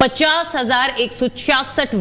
50,166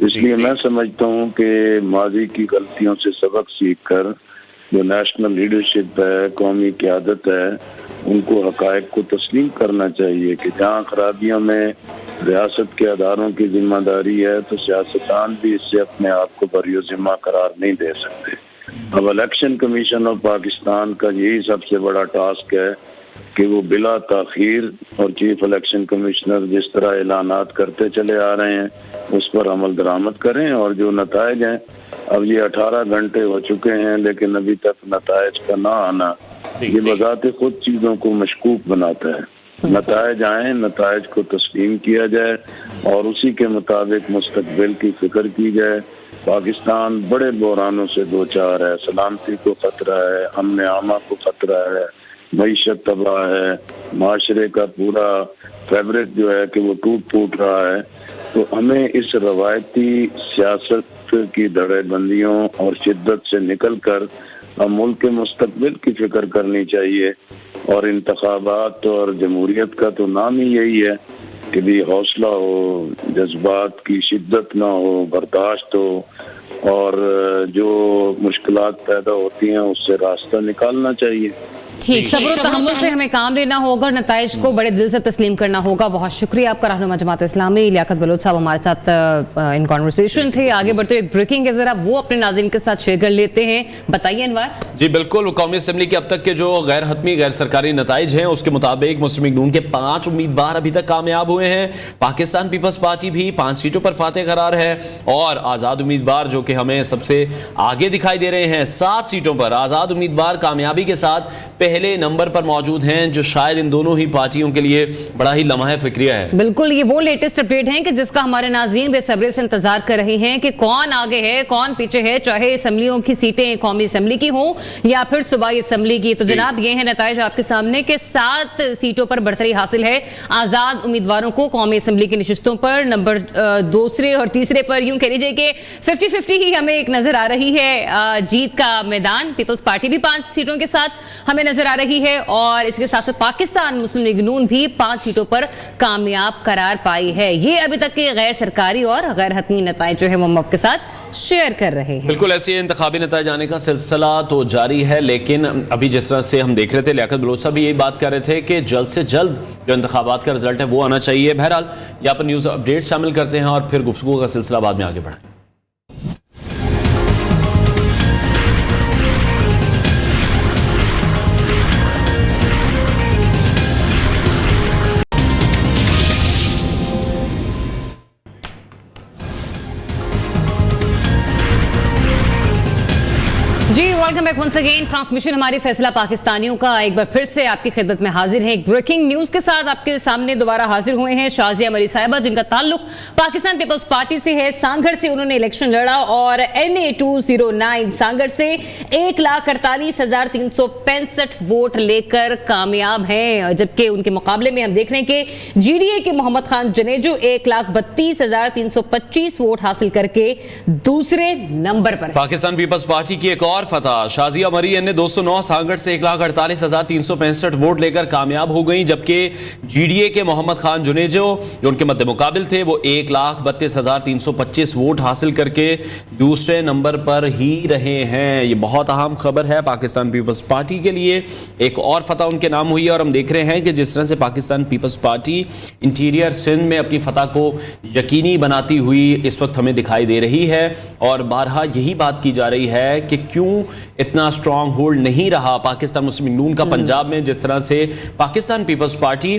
اس لیے میں سمجھتا ہوں کہ ماضی کی غلطیوں سے سبق سیکھ کر جو نیشنل لیڈرشپ ہے، قومی قیادت ہے، ان کو حقائق کو تسلیم کرنا چاہیے کہ جہاں خرابیوں میں ریاست کے اداروں کی ذمہ داری ہے تو سیاستدان بھی اس سے اپنے آپ کو بری ذمہ قرار نہیں دے سکتے۔ اب الیکشن کمیشن آف پاکستان کا یہی سب سے بڑا ٹاسک ہے کہ وہ بلا تاخیر، اور چیف الیکشن کمشنر جس طرح اعلانات کرتے چلے آ رہے ہیں اس پر عمل درآمد کریں، اور جو نتائج ہیں اب یہ 18 گھنٹے ہو چکے ہیں لیکن ابھی تک نتائج کا نہ آنا یہ بذات خود چیزوں کو مشکوک بناتا ہے۔ نتائج آئیں، نتائج کو تسلیم کیا جائے اور اسی کے مطابق مستقبل کی فکر کی جائے۔ پاکستان بڑے بحرانوں سے دوچار ہے، سلامتی کو خطرہ ہے، امن عامہ کو خطرہ ہے، معیشت تباہ ہے، معاشرے کا پورا فیبرک جو ہے کہ وہ ٹوٹ پھوٹ رہا ہے۔ تو ہمیں اس روایتی سیاست کی دڑے بندیوں اور شدت سے نکل کر ملک کے مستقبل کی فکر کرنی چاہیے، اور انتخابات اور جمہوریت کا تو نام ہی یہی ہے کہ بھی حوصلہ ہو، جذبات کی شدت نہ ہو، برداشت ہو، اور جو مشکلات پیدا ہوتی ہیں اس سے راستہ نکالنا چاہیے۔ ٹھیک، صبر و تحمل سے ہمیں کام لینا ہوگا اور نتائج کو بڑے دل سے تسلیم کرنا ہوگا۔ بہت شکریہ آپ کا رہنما جماعت اسلامی لیاقت بلوچ صاحب ہمارے ساتھ ان کانورسیشن تھے۔ آگے بڑھتے ہوئے ایک بریکنگ ہے، ذرا وہ اپنے ناظرین کے ساتھ شیئر کر لیتے ہیں۔ بتائیے انوار۔ جی بالکل، قومی اسمبلی کے اب تک کے جو غیر حتمی غیر سرکاری نتائج ہیں اس کے مطابق مسلم لیگ نون کے 5 امیدوار ابھی تک کامیاب ہوئے ہیں۔ پاکستان پیپلز پارٹی بھی 5 سیٹوں پر فاتح قرار ہے، اور آزاد امیدوار جو کہ ہمیں سب سے آگے دکھائی دے رہے ہیں 7 سیٹوں پر آزاد امیدوار کامیابی کے ساتھ پہلے نمبر پر موجود ہیں، جو شاید ان دونوں ہی پارٹیوں کے لیے بڑا ہی لمحہ فکریہ ہے۔ بالکل، یہ وہ لیٹسٹ اپڈیٹ ہیں کہ جس کا ہمارے ناظرین بے صبری سے انتظار کر رہے ہیں کہ کون آگے ہے کون پیچھے ہے، چاہے اسمبلیوں کی سیٹیں قومی اسمبلی کی ہوں یا پھر صوبائی اسمبلی کی۔ تو جناب یہ ہیں نتائج آپ کے سامنے کہ 7 سیٹوں پر برتری حاصل ہے آزاد امیدواروں کو قومی اسمبلی کی نشستوں پر۔ نمبر دوسرے اور تیسرے پر یوں کہہ لیجیے کہ 50-50 ہی ہمیں ایک نظر آ رہی ہے جیت کا میدان۔ پیپلز پارٹی بھی 5 سیٹوں کے ساتھ ہمیں نظر آ رہی ہے، اور اس کے ساتھ ساتھ پاکستان مسلم لیگ نون بھی 5 سیٹوں پر کامیاب قرار پائی ہے۔ یہ ابھی تک کے غیر سرکاری اور غیر حتمی نتائج جو ہے وہ ہم آپ کے ساتھ شیئر کر رہے ہیں۔ بالکل ایسے انتخابی نتائج آنے کا سلسلہ تو جاری ہے، لیکن ابھی جس طرح سے ہم دیکھ رہے تھے لیاقت بلوچ صاحب بھی یہی بات کر رہے تھے کہ جلد سے جلد جو انتخابات کا رزلٹ ہے وہ آنا چاہیے۔ بہرحال یہاں پر نیوز اپڈیٹ شامل کرتے ہیں اور پھر گفتگو کا سلسلہ بعد میں آگے بڑھائیں۔ جی welcome back once again. Transmission ہماری فیصلہ پاکستانیوں کا ایک بار پھر سے آپ کی خدمت میں حاضر ہیں۔ ایک بریکنگ نیوز کے ساتھ آپ کے سامنے دوبارہ حاضر ہوئے ہیں شازیہ مری صاحبہ، جن کا تعلق پاکستان پیپلز پارٹی سے ہے۔ سانگھڑ سے انہوں نے الیکشن لڑا اور NA209 سانگھڑ سے 1,48,365 ووٹ لے کر کامیاب ہیں، جبکہ ان کے مقابلے میں ہم دیکھ رہے ہیں کہ GDA کے محمد خان جنیجو 1,32,325 ووٹ حاصل کر کے دوسرے نمبر پر۔ پاکستان پیپلز پارٹی کی ایک اور فتح، شازیہ مری NA209 سانگھڑ سے 1,48,365 ووٹ لے کر کامیاب ہو گئیں، جبکہ GDA کے محمد خان جنیجو جو ان کے مد مقابل تھے وہ 1,32,325 ووٹ حاصل کر کے دوسرے نمبر پر ہی رہے ہیں۔ یہ بہت اہم خبر ہے پاکستان پیپلز پارٹی کے لیے، ایک اور فتح ان کے نام ہوئی ہے، اور ہم دیکھ رہے ہیں کہ جس طرح سے پاکستان پیپلز پارٹی انٹیریئر سندھ میں اپنی فتح کو یقینی بناتی ہوئی اس وقت ہمیں دکھائی دے رہی ہے، اور بارہا یہی بات کی جا رہی ہے کہ کیوں اتنا سٹرونگ ہولڈ نہیں رہا پاکستان مسلم لیگ نون کا پنجاب میں، جس طرح سے پاکستان پیپلز پارٹی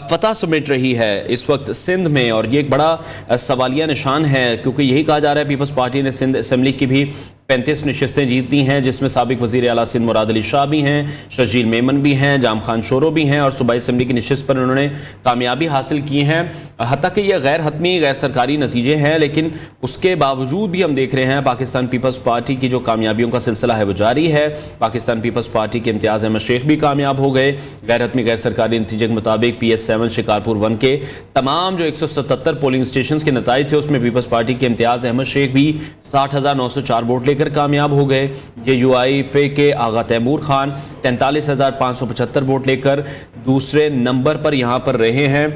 فتح سمیٹ رہی ہے اس وقت سندھ میں۔ اور یہ ایک بڑا سوالیہ نشان ہے، کیونکہ یہی کہا جا رہا ہے پیپلز پارٹی نے سندھ اسمبلی کی بھی 35 نشستیں جیتنی ہیں، جس میں سابق وزیر اعلیٰ سندھ مراد علی شاہ بھی ہیں، شرجیل میمن بھی ہیں، جام خان شورو بھی ہیں، اور صوبائی اسمبلی کی نشست پر انہوں نے کامیابی حاصل کی ہیں۔ حتیٰ کہ یہ غیر حتمی غیر سرکاری نتیجے ہیں، لیکن اس کے باوجود بھی ہم دیکھ رہے ہیں پاکستان پیپلز پارٹی کی جو کامیابیوں کا سلسلہ ہے وہ جاری ہے۔ پاکستان پیپلز پارٹی کے امتیاز احمد شیخ بھی کامیاب ہو گئے۔ غیر حتمی غیر سرکاری نتیجے کے مطابق PS7 شکارپور 1 کے تمام جو 177 پولنگ اسٹیشنز کے نتائج تھے اس میں پیپلز پارٹی کے امتیاز احمد شیخ بھی 60,904 ووٹ لے کر کامیاب ہو گئے۔ یہ UIFA کے آغا تیمور خان 43,575 ووٹ لے کر دوسرے نمبر پر یہاں پر رہے ہیں۔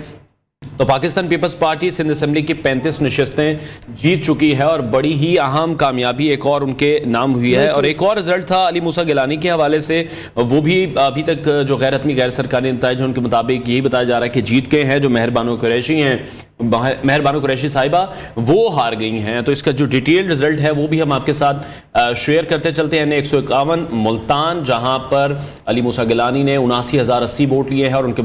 تو پاکستان پیپلز پارٹی سندھ اسمبلی کی 35 نشستیں جیت چکی ہے اور بڑی ہی اہم کامیابی ایک اور ان کے نام ہوئی ہے. اور ایک اور رزلٹ تھا علی موسیٰ گیلانی کے حوالے سے, وہ بھی ابھی تک جو غیر حتمی غیر سرکاری نتائج ان کے مطابق یہی بتایا جا رہا ہے کہ جیت گئے ہیں. جو مہر بانو قریشی ہیں, مہر بانو قریشی صاحبہ, وہ ہار گئی ہیں. تو اس کا جو ڈیٹیل رزلٹ ہے وہ بھی ہم آپ کے ساتھ شیئر کرتے چلتے ہیں. 151 ملتان, جہاں پر علی موسیٰ گیلانی نے 79,080 ووٹ لیے ہیں اور ان کے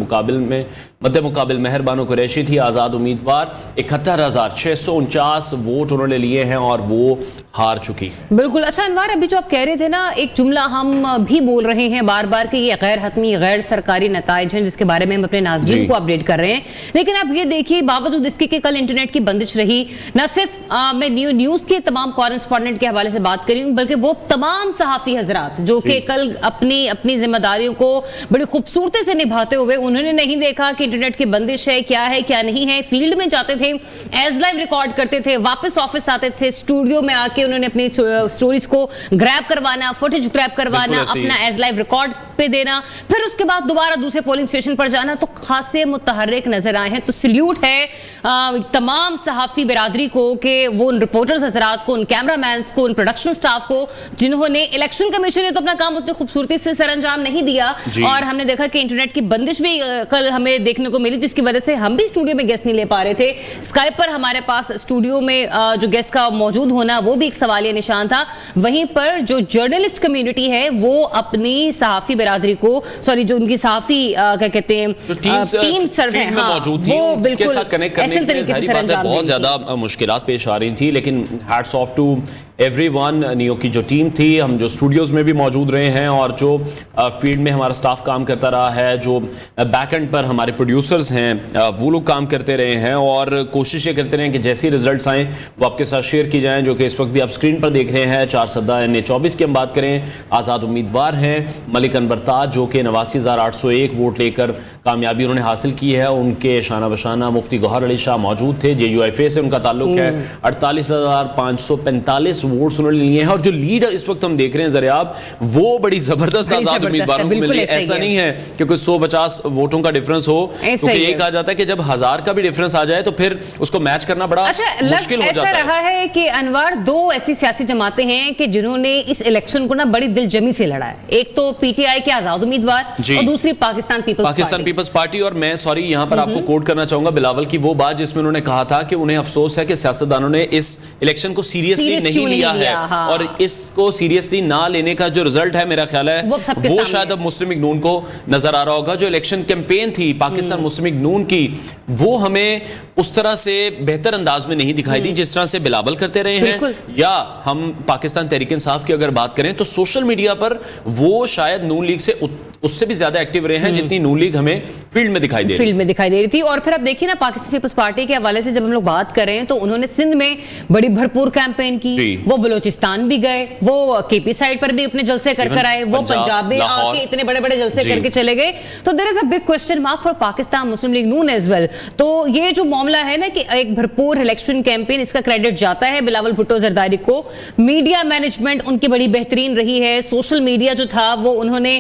مد مقابل مہر بانو قریشی تھی آزاد امیدوار, 71,649 ووٹ انہوں نے لیے ہیں اور وہ ہار چکی. بالکل. اچھا انوار, ابھی جو آپ کہہ رہے تھے نا, ایک جملہ ہم بھی بول رہے ہیں بار بار کہ یہ غیر حتمی غیر سرکاری نتائج ہیں جس کے بارے میں ہم اپنے ناظرین کو اپڈیٹ کر رہے ہیں, لیکن آپ یہ دیکھیے باوجود اس کے کہ کل انٹرنیٹ کی بندش رہی, نہ صرف میں نیوز کے تمام کورسپونڈنٹ کے حوالے سے بات کری ہوں, بلکہ وہ تمام صحافی حضرات جو کہ کل اپنی ذمہ داریوں کو بڑی خوبصورتی سے نبھاتے ہوئے انہوں نے نہیں دیکھا کہ انٹرنیٹ کی بندش ہے کیا نہیں ہے, فیلڈ میں جاتے تھے, ایز لائیو ریکارڈ کرتے تھے, واپس آفس آتے تھے, اسٹوڈیو میں آ کے انہوں نے اپنی سٹوریز کو گریب کروانا, فوٹیج گریب کروانا, اپنا ایز لائیو ریکارڈ پہ دینا, پھر اس کے بعد دوبارہ دوسرے پولنگ اسٹیشن پر جانا. تو خاصے متحرک نظر آئے ہیں. تو سلیوٹ ہے تمام صحافی برادری کو کہ وہ ان رپورٹرز حضرات کو, ان کیمرہ مینز کو, ان پروڈکشن سٹاف کو, جنہوں نے الیکشن کمیشن نے تو اپنا کام اتنی خوبصورتی سے سر انجام نہیں دیا. اور ہم نے دیکھا کہ انٹرنیٹ کی بندش بھی کل ہمیں دیکھنے کو ملی, جس کی وجہ سے ہم بھی اسٹوڈیو میں گیسٹ نہیں لے پا رہے تھے. اسکائپ پر ہمارے پاس اسٹوڈیو میں جو گیسٹ کا موجود ہونا وہ بھی ایک سوالیہ نشان تھا. وہیں پر جو جرنلسٹ کمیونٹی ہے وہ اپنی صحافی برادری کو, سوری جو ان کی صحافی کیا کہتے ہیں ٹیم سر ہیں, وہ بالکل ایسے طریقے سے سر انجام بہت زیادہ مشکلات پیش آ رہی تھی. لیکن hats of two every one, new کی جو ٹیم تھی, ہم جو اسٹوڈیوز میں بھی موجود رہے ہیں اور جو فیلڈ میں ہمارا سٹاف کام کرتا رہا ہے, جو بیک اینڈ پر ہمارے پروڈیوسرز ہیں وہ لوگ کام کرتے رہے ہیں, اور کوشش یہ کرتے رہے کہ جیسے ریزلٹس آئیں وہ آپ کے ساتھ شیئر کی جائیں, جو کہ اس وقت بھی آپ اسکرین پر دیکھ رہے ہیں. 424 کی ہم بات کریں, آزاد امیدوار ہیں ملک انور تاج, جو کہ 89,801 ووٹ لے کر کامیابی انہوں نے حاصل کی ہے. ان کے شانہ بشانہ مفتی گوہر علی شاہ موجود تھے, JUIFA سے ان کا تعلق ہے. 48,545 ووٹس انہوں نے لیے ہیں, اور جو لیڈ اس وقت ہم دیکھ رہے ہیں ذریعہ وہ بڑی زبردست آزاد امیدواروں کو ملی. ایسا نہیں ہے کہ کوئی 150 ووٹوں کا ڈیفرنس ہو, کیونکہ یہ کہا جاتا ہے کہ جب 1000 کا بھی ڈیفرنس آ جائے تو پھر اس کو میچ کرنا بڑا مشکل ہو جاتا ہے. ایسا رہا ہے کہ انوار دو ایسی سیاسی جماعتیں ہیں کہ جنہوں نے اس الیکشن کو نا بڑی دل جمی سے لڑا ہے. ایک تو PTI کے آزاد امیدوار اور دوسری پاکستان پیپلز پارٹی. اور میں سوری یہاں پر آپ کو کوٹ کرنا چاہوں گا بلاول کی وہ بات جس میں انہوں نے کہا تھا کہ انہیں افسوس ہے کہ سیاستدانوں نے اس الیکشن کو سیریسلی نہیں لیا ہے, اور اس کو سیریسلی نہ لینے کا جو رزلٹ ہے میرا خیال ہے وہ شاید اب مسلم لیگ نون کو نظر آ رہا ہوگا. جو الیکشن کیمپین تھی پاکستان مسلم لیگ نون کی, وہ ہمیں اس طرح سے بہتر انداز میں نہیں دکھائی دی جس طرح سے بلاول کرتے رہے ہیں. یا ہم پاکستان تحریک انصاف کی اگر بات کریں تو سوشل میڈیا پر وہ شاید نون لیگ سے اس سے بھی زیادہ ایکٹیو رہے ہیں جتنی نون لیگ ہمیں فیلڈ میں دکھائی دے رہی تھی. اور پھر اب دیکھیے نا پاکستان پیپلز پارٹی کے حوالے سے جب ہم لوگ بات کر رہے ہیں تو انہوں نے سندھ میں بڑی بھرپور کیمپین کی, وہ بلوچستان بھی گئے, وہ KP سائیڈ پر بھی اپنے جلسے کر کر آئے, وہ پنجاب میں آ کے اتنے بڑے بڑے جلسے کر کے چلے گئے. تو there is a big question mark for Pakistan Muslim League Noon as well. تو یہ جو معاملہ ہے نا کہ ایک بھرپور الیکشن کیمپین, اس کا کریڈٹ جاتا ہے بلاول بھٹو زرداری کو. میڈیا مینجمنٹ ان کی بڑی بہترین رہی ہے, سوشل میڈیا جو تھا وہ انہوں نے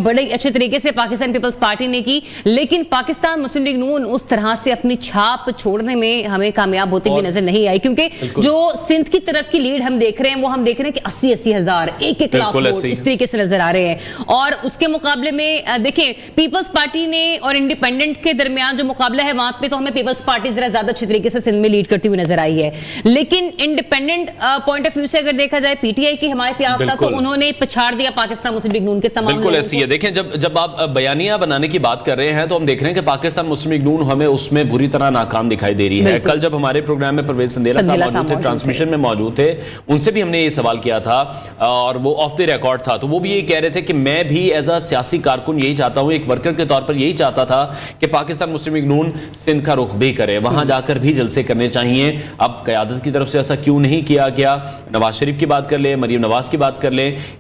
بڑے اچھے طریقے سے پاکستان پیپلز پارٹی نے کی. لیکن پاکستان مسلم لیگ نون اس طرح سے اپنی چھاپ چھوڑنے میں ہمیں کامیاب ہوتے بھی نظر نہیں آئی, کیونکہ جو سندھ کی طرف کی لیڈ ہم دیکھ رہے ہیں وہ ہم دیکھ رہے ہیں کہ 80 ہزار 1 لاکھ ووٹ اس طریقے سے نظر آ رہے ہیں. اور اس کے مقابلے میں دیکھیں پیپلز پارٹی نے اور انڈیپینڈنٹ کے درمیان جو مقابلہ ہے وہاں پہ تو ہمیں پیپلز پارٹی ذرا زیادہ اچھے طریقے سے سندھ میں لیڈ کرتی ہوئی نظر آئی ہے. لیکن انڈیپینڈنٹ پوائنٹ آف ویو سے اگر دیکھا جائے PTI کی حمایت یافتہ تو انہوں نے پچھاڑ دیا پاکستان مسلم لیگ نون کے تمام. بالکل ایسی ہے. دیکھیں جب آپ بیانیہ بنانے کی بات کر رہے ہیں تو ہم دیکھ رہے ہیں کہ پاکستان مسلم لیگ نون ہمیں اس میں بری طرح ناکام دکھائی دے رہی ہے. کل جب ہمارے پروگرام میں پرویز سندیلا صاحب موجود تھے, ٹرانسمیشن میں موجود تھے, ان سے بھی ہم نے یہ سوال کیا تھا اور وہ آف دی ریکارڈ تھا. تو وہ بھی یہ کہہ رہے تھے کہ میں بھی ایز اے سیاسی کارکن یہی چاہتا ہوں, ایک ورکر کے طور پر یہی چاہتا تھا کہ پاکستان مسلم لیگ نون سندھ کا رخ بھی کرے, وہاں جا کر بھی جلسے کرنے چاہیے. اب قیادت کی طرف سے ایسا کیوں نہیں کیا گیا؟ نواز شریف کی بات کر لیں, مریم نواز کی بات کر لیں,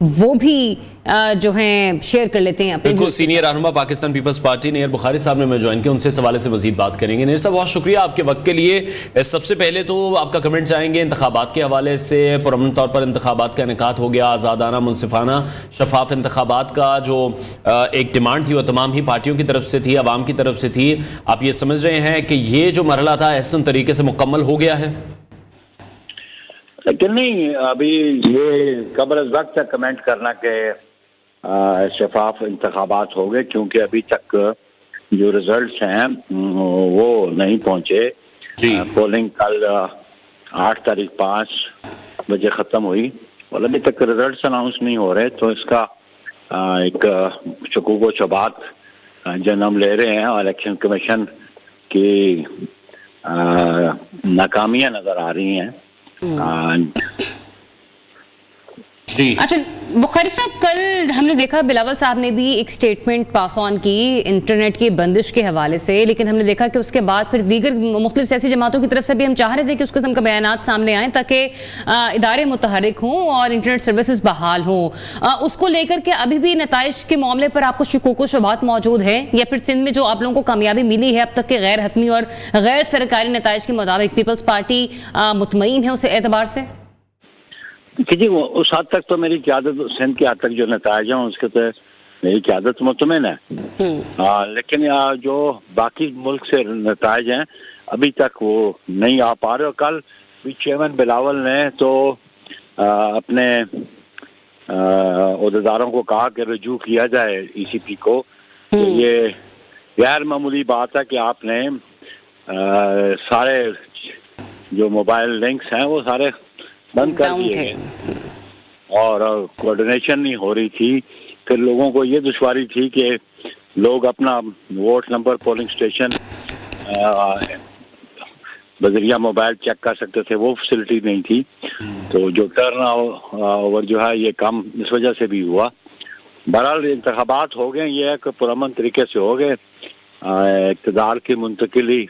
وہ بھی جو ہیں شیئر کر لیتے ہیں اپنے بالکل. سینئر رہنما پاکستان پیپلز پارٹی نیر بخاری صاحب نے میں جوائن کیا, ان سے اس حوالے سے مزید بات کریں گے. نیر صاحب بہت شکریہ آپ کے وقت کے لیے. سب سے پہلے تو آپ کا کمنٹ چاہیں گے انتخابات کے حوالے سے. پرامن طور پر انتخابات کا انعقاد ہو گیا, آزادانہ, منصفانہ, شفاف انتخابات کا جو ایک ڈیمانڈ تھی وہ تمام ہی پارٹیوں کی طرف سے تھی, عوام کی طرف سے تھی. آپ یہ سمجھ رہے ہیں کہ یہ جو مرحلہ تھا احسن طریقے سے مکمل ہو گیا ہے؟ لیکن نہیں, ابھی یہ قبل از وقت کمنٹ کرنا کہ شفاف انتخابات ہو گئے, کیونکہ ابھی تک جو ریزلٹس ہیں وہ نہیں پہنچے. پولنگ کل 8 تاریخ 5 بجے ختم ہوئی اور ابھی تک ریزلٹس اناؤنس نہیں ہو رہے, تو اس کا ایک شکوک و شبہات جنم لے رہے ہیں. الیکشن کمیشن کی ناکامیاں نظر آ رہی ہیں. اچھا بخاری صاحب, کل ہم نے دیکھا بلاول صاحب نے بھی ایک سٹیٹمنٹ پاس آن کی انٹرنیٹ کی بندش کے حوالے سے, لیکن ہم نے دیکھا کہ اس کے بعد پھر دیگر مختلف سیاسی جماعتوں کی طرف سے بھی ہم چاہ رہے تھے کہ اس قسم کا بیانات سامنے آئیں تاکہ ادارے متحرک ہوں اور انٹرنیٹ سروسز بحال ہوں. اس کو لے کر کے ابھی بھی نتائج کے معاملے پر آپ کو شکوک و شبہات موجود ہیں, یا پھر سندھ میں جو آپ لوگوں کو کامیابی ملی ہے اب تک کے غیر حتمی اور غیر سرکاری نتائج کے مطابق پیپلز پارٹی مطمئن ہے اس اعتبار سے؟ جی اس حد تک تو میری قیادت, سندھ کے حد تک جو نتائج ہیں اس کے تو میری قیادت مطمئن ہے, لیکن جو باقی ملک سے نتائج ہیں ابھی تک وہ نہیں آ پا رہے. اور کل بھی چیئرمین بلاول نے تو اپنے عہدیداروں کو کہا کہ رجوع کیا جائے ای سی پی کو. یہ غیر معمولی بات ہے کہ آپ نے سارے جو موبائل لنکس ہیں وہ سارے بند کر دیے گئے اور کوارڈینیشن نہیں ہو رہی تھی. پھر لوگوں کو یہ دشواری تھی کہ لوگ اپنا ووٹ نمبر پولنگ اسٹیشن بذریعہ موبائل چیک کر سکتے تھے, وہ فیسلٹی نہیں تھی. تو جو ٹرن اوور جو ہے یہ کم اس وجہ سے بھی ہوا. بہرحال انتخابات ہو گئے, یہ ہے کہ پرامن طریقے سے ہو گئے. اقتدار کی منتقلی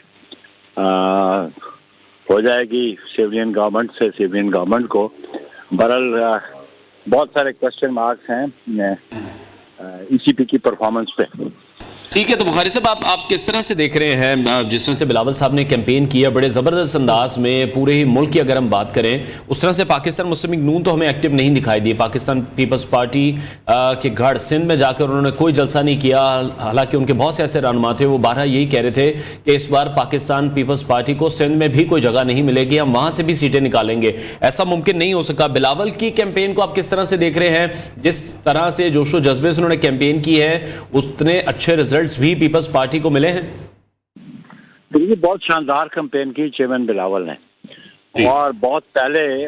ہو جائے گی سیوین گورنمنٹ سے سیوین گورنمنٹ کو. بہرحال بہت سارے کوشچن مارکس ہیں ای سی پی کی پرفارمنس پہ. ٹھیک ہے, تو بخاری صاحب آپ کس طرح سے دیکھ رہے ہیں جس طرح سے بلاول صاحب نے کیمپین کیا بڑے زبردست انداز میں پورے ہی ملک کی اگر ہم بات کریں, اس طرح سے پاکستان مسلم لیگ نون تو ہمیں ایکٹیو نہیں دکھائی دی. پاکستان پیپلز پارٹی کے گھر سندھ میں جا کر انہوں نے کوئی جلسہ نہیں کیا, حالانکہ ان کے بہت سے ایسے رہنما تھے وہ بارہا یہی کہہ رہے تھے کہ اس بار پاکستان پیپلز پارٹی کو سندھ میں بھی کوئی جگہ نہیں ملے گی, ہم وہاں سے بھی سیٹیں نکالیں گے. ایسا ممکن نہیں ہو سکا. بلاول کی کیمپین کو آپ کس طرح سے دیکھ رہے ہیں؟ جس طرح سے جوش و جذبے سے انہوں نے کیمپین کی ہے اتنے اچھے ریزلٹس بھی پیپلز پارٹی کو ملے ہیں؟ دیکھیے بہت شاندار کیمپین کی چیئرمین بلاول نے, اور بہت پہلے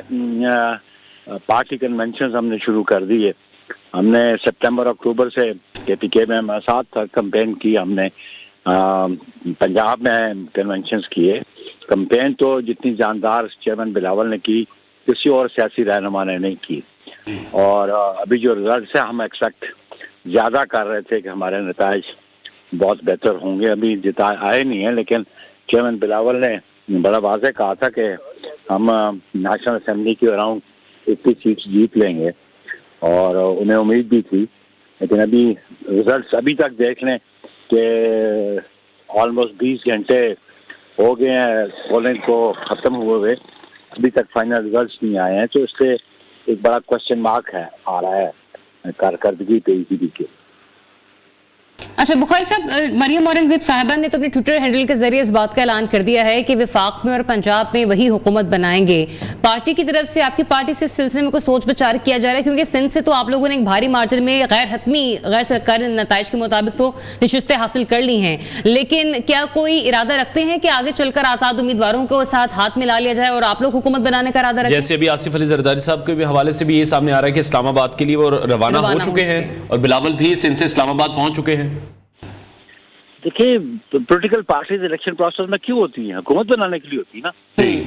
پارٹی کنونشنز ہم نے شروع کر دیے. ہم نے سپٹمبر اکتوبر سے کے پی کے میں ساتھ کیمپین کی, ہم نے پنجاب میں کنونشنز کیے. کیمپین تو جتنی جاندار چیئرمین بلاول نے کی کسی اور سیاسی رہنما نے نہیں کی. اور ابھی جو ریزلٹس ہیں ہم ایکسپیکٹ زیادہ کر رہے تھے کہ ہمارے نتائج بہت بہتر ہوں گے. ابھی آئے نہیں ہیں, لیکن چیئرمین بلاول نے بڑا واضح کہا تھا کہ ہم نیشنل اسمبلی کی اراؤنڈ 80 سیٹس جیت لیں گے, اور انہیں امید بھی تھی. لیکن ابھی ریزلٹس ابھی تک دیکھ لیں کہ آلموسٹ 20 گھنٹے ہو گئے ہیں پولنگ کو ختم ہوئے, ابھی تک فائنل ریزلٹس نہیں آئے ہیں. تو اس سے ایک بڑا کوشچن مارک ہے آ رہا ہے کارکردگی پہ ای سی پی کی. اچھا بخاری صاحب, مریم اورنگزیب صاحبہ نے تو اپنے ٹویٹر ہینڈل کے ذریعے اس بات کا اعلان کر دیا ہے کہ وفاق میں اور پنجاب میں وہی حکومت بنائیں گے. پارٹی کی طرف سے آپ کی پارٹی سے اس سلسلے میں کوئی سوچ بچار کیا جا رہا ہے؟ کیونکہ سندھ سے تو آپ لوگوں نے ایک بھاری مارجن میں غیر حتمی غیر سرکاری نتائج کے مطابق تو نشستیں حاصل کر لی ہیں, لیکن کیا کوئی ارادہ رکھتے ہیں کہ آگے چل کر آزاد امیدواروں کو ساتھ ہاتھ ملا لیا جائے اور آپ لوگ حکومت بنانے کا ارادہ رکھیں؟ جیسے ابھی آصف علی زرداری صاحب کے حوالے سے بھی یہ سامنے آ رہا ہے کہ اسلام آباد کے لیے وہ روانہ ہو چکے ہیں, اور بلاول بھی سندھ سے اسلام آباد پہنچ چکے ہیں. دیکھیے پولیٹیکل پارٹیز الیکشن پروسیس میں کیوں ہوتی ہیں؟ حکومت بنانے کے لیے ہوتی ہے نا.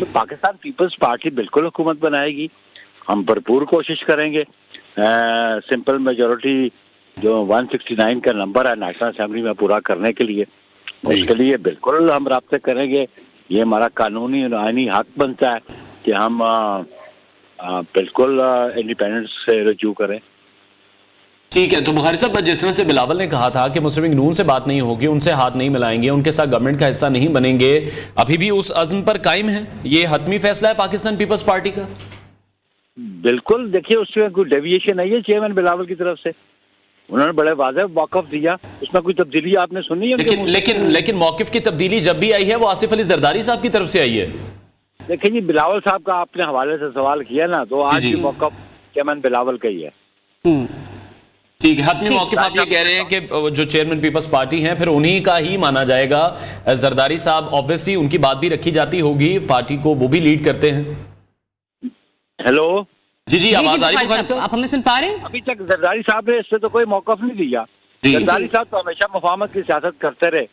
تو پاکستان پیپلز پارٹی بالکل حکومت بنائے گی, ہم بھرپور کوشش کریں گے. سمپل میجورٹی جو 169 کا نمبر ہے نیشنل اسمبلی میں پورا کرنے کے لیے, اس کے لیے بالکل ہم رابطے کریں گے. یہ ہمارا قانونی اور آئینی حق بنتا ہے کہ ہم بالکل انڈیپینڈنس سے رجوع کریں. ٹھیک ہے, تو بخاری صاحب جس طرح سے بلاول نے کہا تھا کہ مسلم لیگ نون سے بات نہیں ہوگی, ان سے ہاتھ نہیں ملائیں گے, ان کے ساتھ گورنمنٹ کا حصہ نہیں بنیں گے, ابھی بھی اس عزم پر قائم ہے؟ یہ حتمی فیصلہ ہے پاکستان پیپلز پارٹی کا؟ بالکل, دیکھیے اس میں کوئی ڈیویشن نہیں ہے چیئرمین بلاول کی طرف سے, انہوں نے بڑے واضح موقف دیا, اس میں کوئی تبدیلی آپ نے سنی ہے؟ لیکن موقف کی تبدیلی جب بھی آئی ہے وہ آصف علی زرداری صاحب کی طرف سے آئی ہے. دیکھیں جی, بلاول صاحب کا آپ نے حوالے سے سوال کیا نا, تو آج بھی موقف چیئرمین بلاول کا ہی ہے. ٹھیک ہے, حتمی موقف آپ یہ کہہ رہے ہیں کہ جو چیئرمین پیپلز پارٹی ہیں پھر انہی کا ہی مانا جائے گا. زرداری صاحب آبویسلی ان کی بات بھی رکھی جاتی ہوگی, پارٹی کو وہ بھی لیڈ کرتے ہیں. ہیلو, جی آواز آ رہی ہے؟ آپ ہمیں سن پا رہے ہیں؟ ابھی تک زرداری صاحب نے اس سے تو کوئی موقف نہیں دیا. زرداری صاحب تو ہمیشہ مفاہمت کی سیاست کرتے رہے,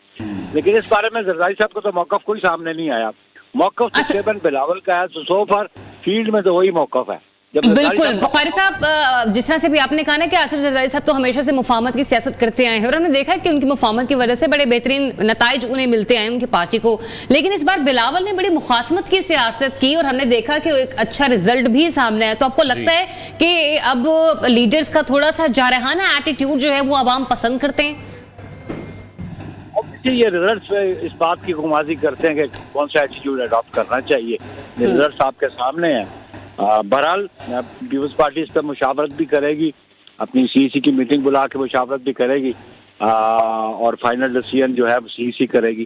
لیکن اس بارے میں زرداری صاحب کو تو موقف کوئی سامنے نہیں آیا. موقف تو چیئرمین بلاول کا ہے, تو سو فار فیلڈ میں تو وہی موقف ہے. بالکل بخاری صاحب, جس طرح سے بھی آپ نے کہا نا کہ آصف زرداری صاحب تو ہمیشہ سے مفاہمت کی سیاست کرتے آئے ہیں, اور ہم نے دیکھا کہ ان کی مفاہمت کی وجہ سے بڑے بہترین نتائج انہیں ملتے آئے ان کی پارٹی کو. لیکن اس بار بلاول نے بڑی مخاصمت کی سیاست کی, اور ہم نے دیکھا کہ ایک اچھا رزلٹ بھی سامنے آیا. تو آپ کو لگتا ہے کہ اب لیڈرز کا تھوڑا سا جارحانہ ایٹیٹیوڈ جو ہے وہ عوام پسند کرتے ہیں؟ یہ ریزلٹس اس بات کی گمازی کرتے ہیں کہ کون سا ایٹیٹیوڈ اڈاپٹ کرنا چاہیے. ریزلٹس آپ کے سامنے ہیں. بہرحال پیپلز پارٹی اس پر مشاورت بھی کرے گی, اپنی سی سی کی میٹنگ بلا کے مشاورت بھی کرے گی, اور فائنل ڈیسیژن جو ہے سی سی کرے گی.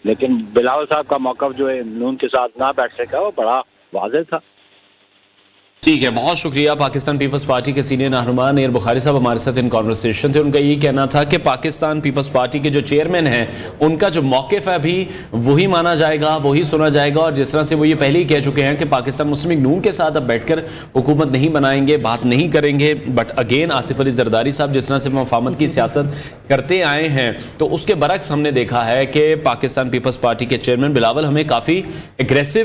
لیکن بلاول صاحب کا موقف جو ہے نون کے ساتھ نہ بیٹھنے کا, وہ بڑا واضح تھا. ٹھیک ہے, بہت شکریہ. پاکستان پیپلز پارٹی کے سینئر رہنما نیر بخاری صاحب ہمارے ساتھ ان کانورسیشن تھے. ان کا یہ کہنا تھا کہ پاکستان پیپلز پارٹی کے جو چیئرمین ہیں ان کا جو موقف ہے ابھی وہی مانا جائے گا, وہی سنا جائے گا. اور جس طرح سے وہ یہ پہلے ہی کہہ چکے ہیں کہ پاکستان مسلم لیگ نون کے ساتھ اب بیٹھ کر حکومت نہیں بنائیں گے, بات نہیں کریں گے. بٹ اگین آصف علی زرداری صاحب جس طرح سے مفاہمت کی سیاست کرتے آئے ہیں, تو اس کے برعکس ہم نے دیکھا ہے کہ پاکستان پیپلز پارٹی کے چیئرمین بلاول ہمیں کافی اگریسو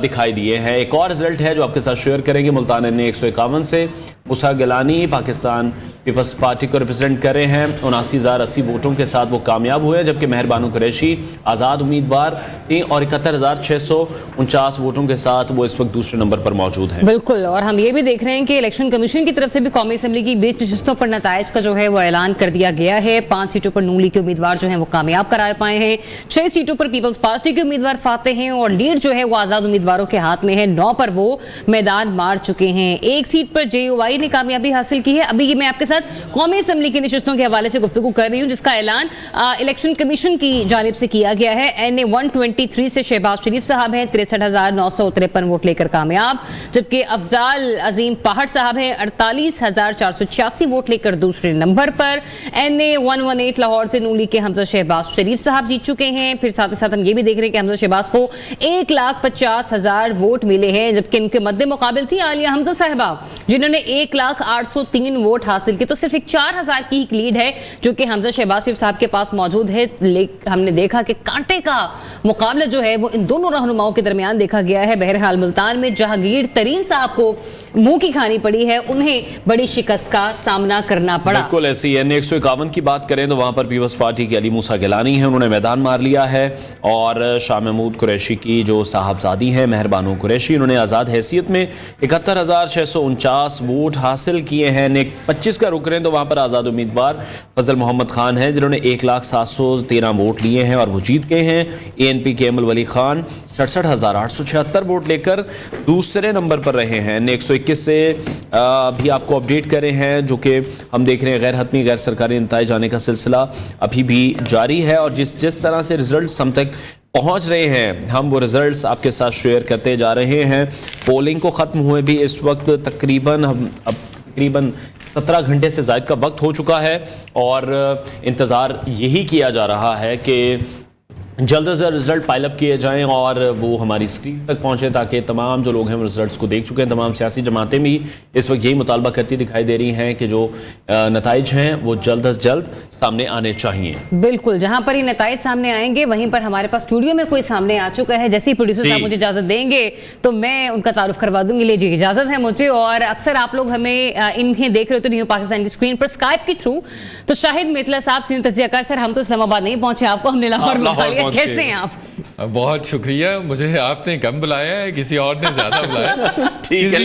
دکھائی دیے ہیں. ایک اور رزلٹ ہے جو آپ کے ساتھ شیئر کریں گے. ملتان نے 151 سے موسیٰ گیلانی پاکستان پیپلز پارٹی کو ریپرزینٹ کر رہے ہیں, 79,080 ووٹوں کے ساتھ وہ کامیاب ہوئے, جبکہ مہر بانو قریشی آزاد امیدوار تھیں اور 71,649 ووٹوں کے ساتھ وہ اس وقت دوسرے نمبر پر موجود ہیں. بالکل, اور ہم یہ بھی دیکھ رہے ہیں کہ الیکشن کمیشن کی طرف سے بھی قومی اسمبلی کی 20 نشستوں پر نتائج کا جو ہے وہ اعلان کر دیا گیا ہے. 5 سیٹوں پر نون لیگ کے امیدوار جو ہیں وہ کامیاب قرار پائے ہیں, 6 سیٹوں پر پیپلز پارٹی کے امیدوار فاتح ہیں, اور لیڈ جو ہے وہ آزاد امیدواروں کے ہاتھ میں ہے. 9 پر وہ میدان مار چکے ہیں. 1 سیٹ پر جے یو آئی نے کامیابی حاصل کی ہے. ابھی میں آپ کے ساتھ قومی اسمبلی کی نشستوں کے حوالے سے گفتگو کر رہی ہوں, جس کا اعلان الیکشن کمیشن کی جانب سے کیا گیا ہے. NA 123 سے شہباز شریف صاحب ہیں, 63,953 ووٹ لے کر کامیاب, جبکہ افضال عظیم پہاڑ صاحب ہیں 48,486 ووٹ لے کر دوسرے نمبر پر. NA 118 لاہور سے نون لیگ کے حمزہ شہباز شریف صاحب جیت چکے ہیں. پھر ساتھ ہی ساتھ ہم یہ بھی دیکھ رہے ہیں کہ حمزہ شہباز کو 1,50,000 ووٹ ملے ہیں, جبکہ ان کے مد مقابل تھی عالیہ حمزہ صاحبہ جنہوں نے 1,803 ووٹ حاصل کی. تو صرف 4,000 کی ایک لیڈ ہے جو کہ حمزہ شہباز شریف صاحب کے پاس موجود ہے. ہم نے دیکھا کہ کانٹے کا مقابلہ جو ہے وہ ان دونوں رہنماؤں کے درمیان دیکھا گیا ہے. بہرحال ملتان میں جہانگیر ترین صاحب کو منہ کی کھانی پڑی ہے, انہیں بڑی شکست کا سامنا کرنا پڑا. بالکل ایسی ہے. 151 کی بات کریں تو وہاں پر پیپلز پارٹی کے علی موسیٰ گیلانی ہیں, انہوں نے میدان مار لیا ہے, اور شاہ محمود قریشی کی جو صاحبزادی ہیں مہر بانو قریشی, انہوں نے آزاد حیثیت میں 71,649 ووٹ حاصل کیے ہیں. 25 کا رک رہے ہیں تو وہاں پر آزاد امیدوار فضل محمد خان ہیں جنہوں نے 1,713 ووٹ لیے ہیں اور وہ جیت گئے ہیں. ANP کے ایمل ولی خان 67,876 ووٹ لے کر دوسرے نمبر پر رہے ہیں. 121 سے بھی آپ کو اپڈیٹ کرے ہیں, جو کہ ہم دیکھ رہے ہیں غیر حتمی غیر سرکاری نتائج آنے کا سلسلہ ابھی بھی جاری ہے, اور جس طرح سے ریزلٹس ہم تک پہنچ رہے ہیں ہم وہ ریزلٹس آپ کے ساتھ شیئر کرتے جا رہے ہیں. پولنگ کو ختم ہوئے بھی اس وقت تقریباً 17 گھنٹے سے زائد کا وقت ہو چکا ہے, اور انتظار یہی کیا جا رہا ہے کہ جلد از جلد رزلٹ پائل اپ کیے جائیں اور وہ ہماری اسکرین تک پہنچے, تاکہ تمام جو لوگ ہیں وہ رزلٹس کو دیکھ چکے ہیں. تمام سیاسی جماعتیں بھی اس وقت یہی مطالبہ کرتی دکھائی دے رہی ہیں کہ جو نتائج ہیں وہ جلد از جلد سامنے آنے چاہیے. بالکل, جہاں پر یہ نتائج سامنے آئیں گے وہیں پر ہمارے پاس اسٹوڈیو میں کوئی سامنے آ چکا ہے. جیسے ہی پروڈیوسر صاحب مجھے اجازت دیں گے تو میں ان کا تعارف کروا دوں گی. لیجیے اجازت ہے مجھے, اور اکثر آپ لوگ ہمیں انہیں دیکھ رہے ہوتے نیو پاکستان کی اسکرین پر اسکائپ کے تھرو. تو شاہد میتلا صاحب سینئر تجزیہ کار, سر ہم تو اسلام آباد نہیں پہنچے, آپ کو ہم نے لاہور بٹھا لیا, کیسے ہیں آپ؟ بہت شکریہ, مجھے آپ نے کم بلایا ہے, کسی اور نے زیادہ بلایا. ٹھیک ہے,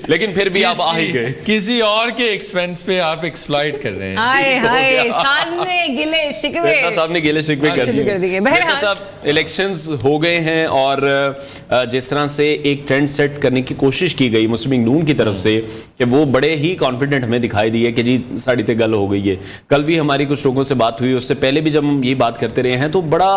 لیکن پھر بھی آپ آ ہی گئے. کسی اور کے ایکسپینس پہ آپ ایکسپلائٹ کر رہے ہیں. ہائے ہائے, سامنے گلے شکوے صاحب نے گلے شکوے کر دیے. بہرحال صاحب الیکشنز ہو گئے ہیں اور جس طرح سے ایک ٹرینڈ سیٹ کرنے کی کوشش کی گئی مسلم لیگ نون کی طرف سے کہ وہ بڑے ہی کانفیڈنٹ ہمیں دکھائی دی ہے کہ جی ساڑی تے گل ہو گئی ہے. کل بھی ہماری کچھ لوگوں سے بات ہوئی, اس سے پہلے بھی جب ہم یہ بات کرتے رہے ہیں تو بڑا